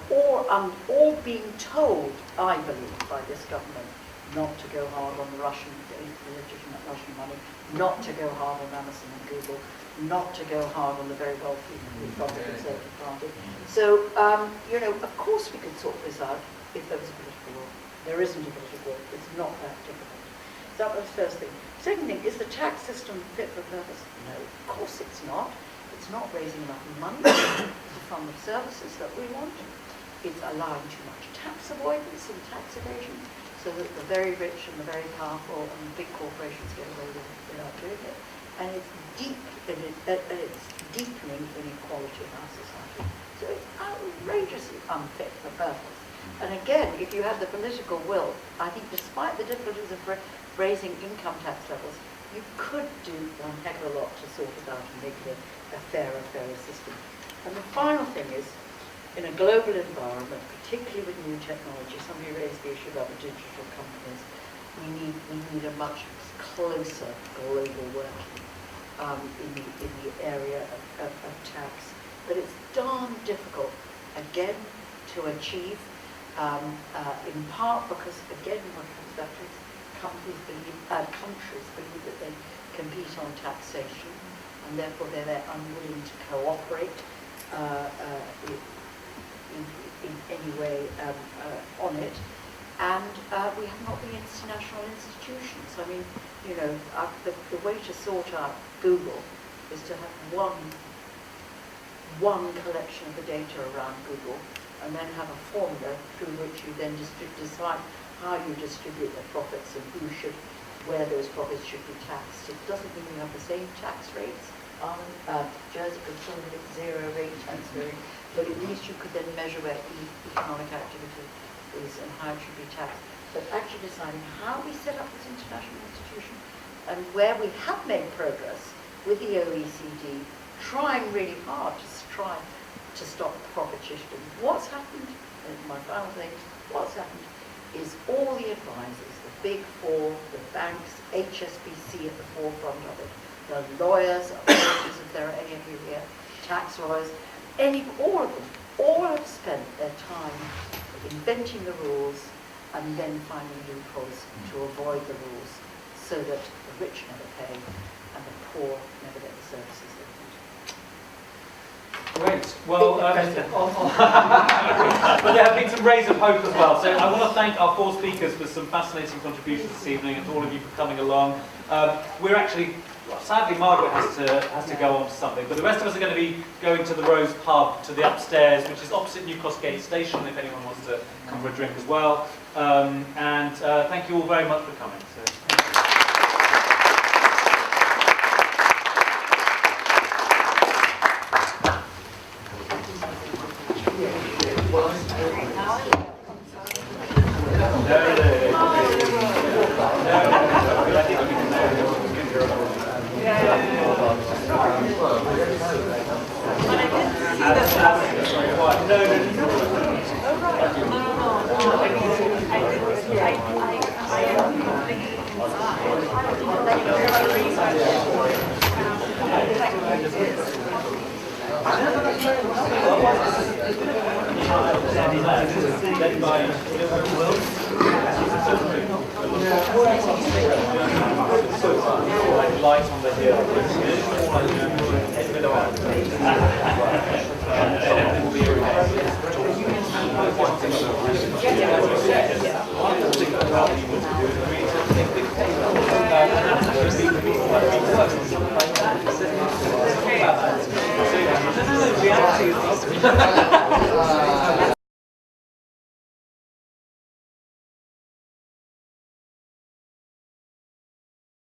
or being told, I believe, by this government, not to go hard on the legitimate Russian money, not to go hard on Amazon and Google, not to go hard on the very wealthy from the Conservative Party. So, of course we could sort this out if there was a political will. There isn't a political will. It's not that difficult. So that was the first thing. Second thing, is the tax system fit for purpose? No, of course it's not. It's not raising enough money to fund the services that we want. It's allowing too much tax avoidance and tax evasion, so that the very rich and the very powerful and the big corporations get away with it without doing it. And it's deepening inequality in our society. So it's outrageously unfit for purpose. And again, if you have the political will, I think despite the difficulties of raising income tax levels, you could do one heck of a lot to sort it out and make it a fairer system. And the final thing is, in a global environment, particularly with new technology, somebody raised the issue about the digital companies, we need a much closer global working in the area of tax. But it's darn difficult, again, to achieve, in part because, again, what comes back to is countries believe that they compete on taxation, and therefore they're unwilling to cooperate in any way on it. And we have not the international institutions. I mean, you know, the way to sort out Google is to have one collection of the data around Google, and then have a formula through which you then decide how you distribute the profits and where those profits should be taxed. It doesn't mean you have the same tax rates. Jersey could still have zero rate tax rate, but at least you could then measure where economic activity is and how it should be taxed. But actually deciding how we set up this international institution, and where we have made progress with the OECD, trying really hard to try to stop profit shifting. What's happened, and my final thing, what's happened is all the advisors, the big four, the banks, HSBC at the forefront of it, the lawyers, apologies if there are any of you here, tax lawyers, all of them, all have spent their time inventing the rules and then finding loopholes to avoid the rules, so that the rich never pay and the poor never get the services they need. Great. Well, but there have been some rays of hope as well. So I want to thank our four speakers for some fascinating contributions this evening, and to all of you for coming along. We're actually, sadly, Margaret has to go on to something, but the rest of us are going to be going to the Rose Pub, to the upstairs, which is opposite New Cross Gate Station, if anyone wants to come for a drink as well. And thank you all very much for coming. So. Light on the hill.